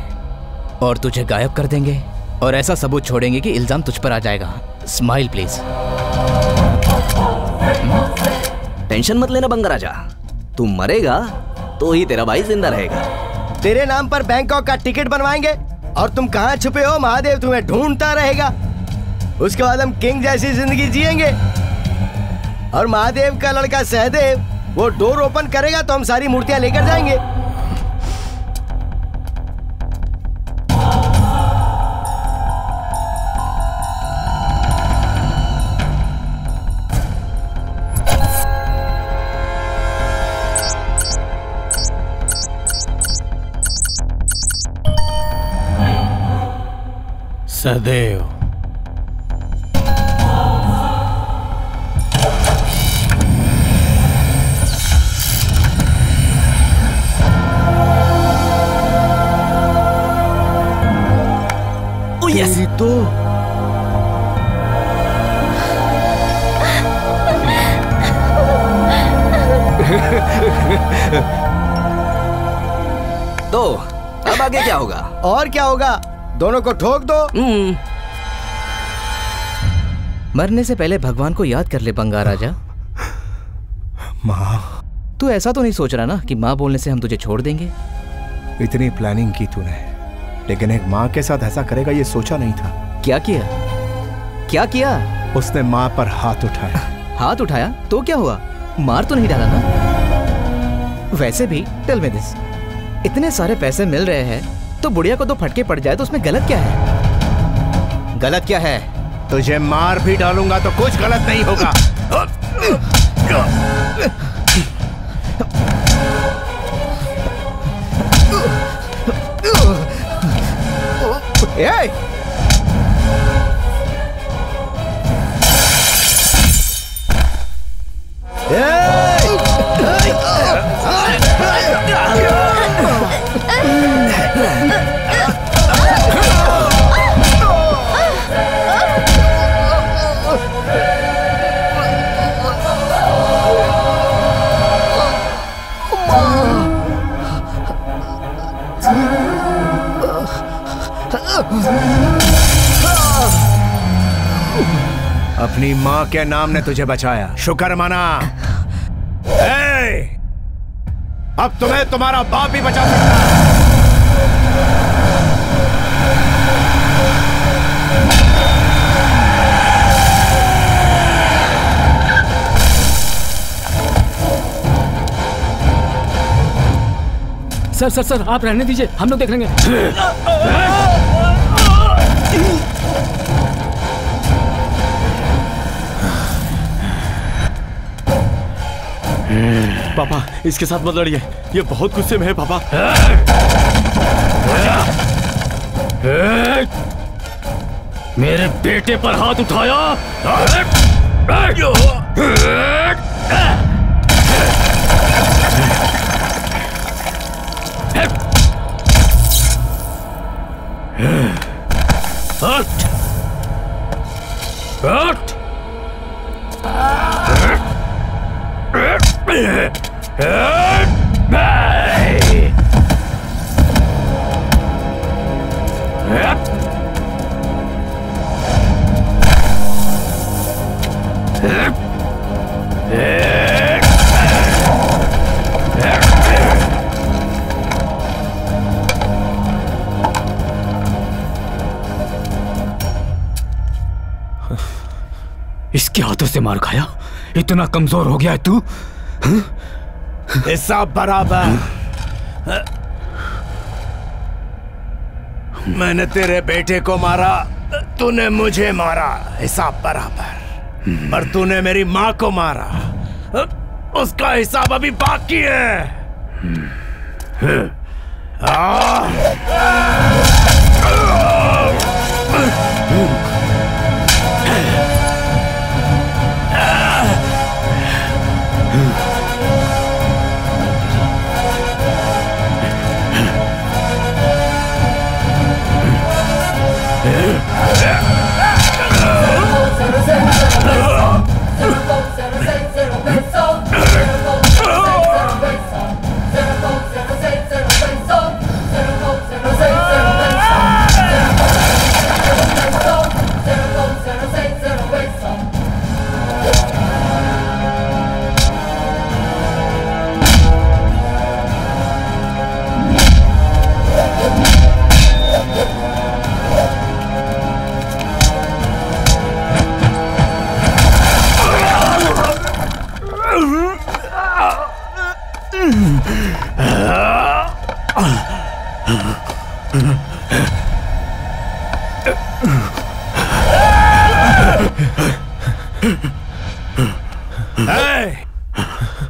और तुझे गायब कर देंगे और ऐसा सबूत छोड़ेंगे कि इल्जाम तुझ पर आ जाएगा। Smile please. टेंशन मत लेना बंगा राजा, तू मरेगा तो ही तेरा भाई जिंदा रहेगा। तेरे नाम पर बैंकॉक का टिकट बनवाएंगे और तुम कहाँ छुपे हो, महादेव तुम्हें ढूंढता रहेगा। उसके बाद हम किंग जैसी जिंदगी जिएंगे और महादेव का लड़का सहदेव वो डोर ओपन करेगा तो हम सारी मूर्तियां लेकर जाएंगे। सदैव तो तो अब आगे क्या होगा? और क्या होगा, दोनों को ठोक दो। मरने से पहले भगवान को याद कर ले बंगा राजा। माँ, तू ऐसा तो नहीं सोच रहा ना कि माँ बोलने से हम तुझे छोड़ देंगे? इतनी प्लानिंग की तूने, लेकिन एक माँ के साथ ऐसा करेगा ये सोचा नहीं था। क्या किया? क्या किया? उसने माँ पर हाथ उठाया। हाथ उठाया तो क्या हुआ? मार तो नहीं डाला ना? वैसे भी टेल मी दिस, इतने सारे पैसे मिल रहे हैं तो बुढ़िया को दो फटके पड़ जाए तो उसमें गलत क्या है? गलत क्या है? तुझे मार भी डालूंगा तो कुछ गलत नहीं होगा। अपनी माँ के नाम ने तुझे बचाया, शुक्र माना। अब तुम्हें तुम्हारा बाप भी बचा सकता है। सर सर सर आप रहने दीजिए, हम लोग देख लेंगे। पापा इसके साथ मत लड़िए, ये बहुत गुस्से में है पापा। मेरे बेटे पर हाथ उठाया। इसके हाथों से मार खाया? इतना कमजोर हो गया है तू? हिसाब बराबर। मैंने तेरे बेटे को मारा, तूने मुझे मारा, हिसाब बराबर। पर तूने मेरी माँ को मारा, उसका हिसाब अभी बाकी है।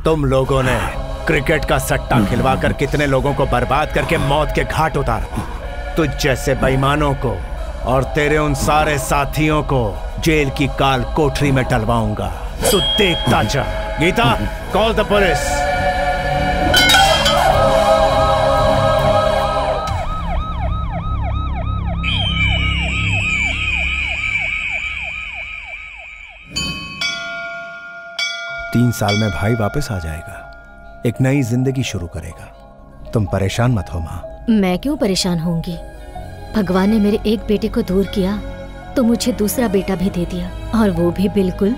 तुम लोगों ने क्रिकेट का सट्टा खिलवाकर कितने लोगों को बर्बाद करके मौत के घाट उतारा। तुझ जैसे बेईमानों को और तेरे उन सारे साथियों को जेल की काल कोठरी में डलवाऊंगा। तू देखता जा। Geeta, call the police. तीन साल में भाई वापस आ जाएगा, एक नई जिंदगी शुरू करेगा। तुम परेशान मत हो माँ। मैं क्यों परेशान होंगी? भगवान ने मेरे एक बेटे को दूर किया तो मुझे दूसरा बेटा भी दे दिया, और वो भी बिल्कुल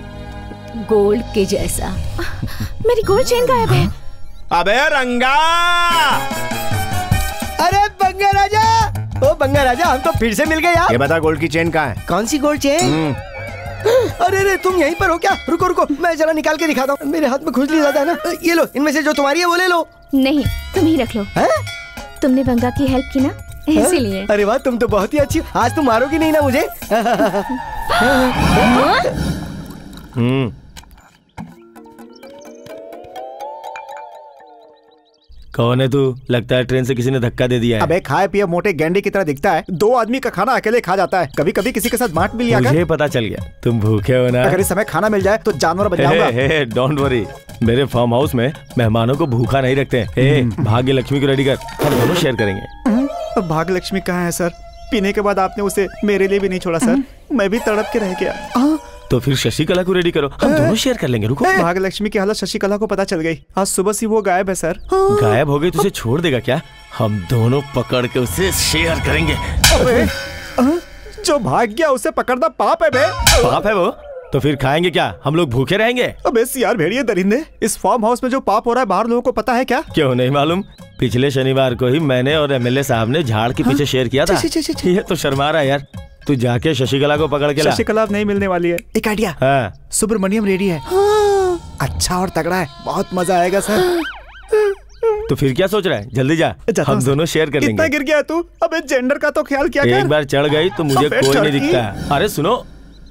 गोल्ड के जैसा। मेरी गोल्ड चेन गायब है। अबे रंगा! अरे बंगा राजा, ओ बंगा राजा, हम तो फिर से मिल गए यार। ये बता गोल्ड की चेन कहाँ है? कौन सी गोल्ड चेन? अरे रे, तुम यहीं पर हो क्या? रुको रुको, मैं जरा निकाल के दिखाता हूँ। मेरे हाथ में खुजली ज्यादा है ना। ये लो, इनमें से जो तुम्हारी है वो ले लो। नहीं, तुम ही रख लो। तुमने बंगा की हेल्प की ना, इसीलिए। अरे वाह, तुम तो बहुत ही अच्छी। आज तुम मारोगी नहीं ना मुझे? कौन है तू? लगता है ट्रेन से किसी ने धक्का दे दिया है। अबे खाए पिए मोटे गेंडे की तरह दिखता है। 2 आदमी का खाना अकेले खा जाता है, कभी कभी किसी के साथ बांट भी लिया कर। मुझे पता चल गया तुम भूखे हो ना। अगर इस समय खाना मिल जाए तो जानवर बन जाऊंगा। डोंट वरी, मेरे फार्म हाउस में मेहमानों को भूखा नहीं रखते हैं। भाग्य लक्ष्मी को रेडी कर, हम दोनों शेयर करेंगे। भाग्य लक्ष्मी कहाँ है सर? पीने के बाद आपने उसे मेरे लिए भी नहीं छोड़ा सर। मैं भी तड़प के रह गया। तो फिर शशिकला को रेडी करो, हम दोनों शेयर कर लेंगे। रुको, भाग्य लक्ष्मी की हालत शशिकला को पता चल गई। आज सुबह से वो गायब है सर। गायब हो गई तो उसे छोड़ देगा क्या? हम दोनों पकड़ के उसे शेयर करेंगे। जो भाग गया उसे पकड़ना पाप है बे। पाप है वो? तो फिर खाएंगे क्या? हम लोग भूखे रहेंगे? अबे यार भेड़िए दरिंदे, इस फार्म हाउस में जो पाप हो रहा है बाहर लोगों को पता है क्या? क्यों नहीं मालूम? पिछले शनिवार को ही मैंने और एमएलए साहब ने झाड़ के पीछे शेयर किया था। ये तो शर्मा रहा है यार। तू जाके शशिकला को पकड़ के ला। शशिकला नहीं मिलने वाली है। एक आइडिया। हाँ। सुब्रमण्यम रेडी है। अच्छा और तगड़ा है, बहुत मजा आएगा सर। तो फिर क्या सोच रहा है? जल्दी जा, हम दोनों शेयर कर लेंगे। कितना गिर गया तू? अबे जेंडर का तो ख्याल किया कर। एक बार चढ़ गई तो मुझे कोई नहीं दिखता। अरे सुनो,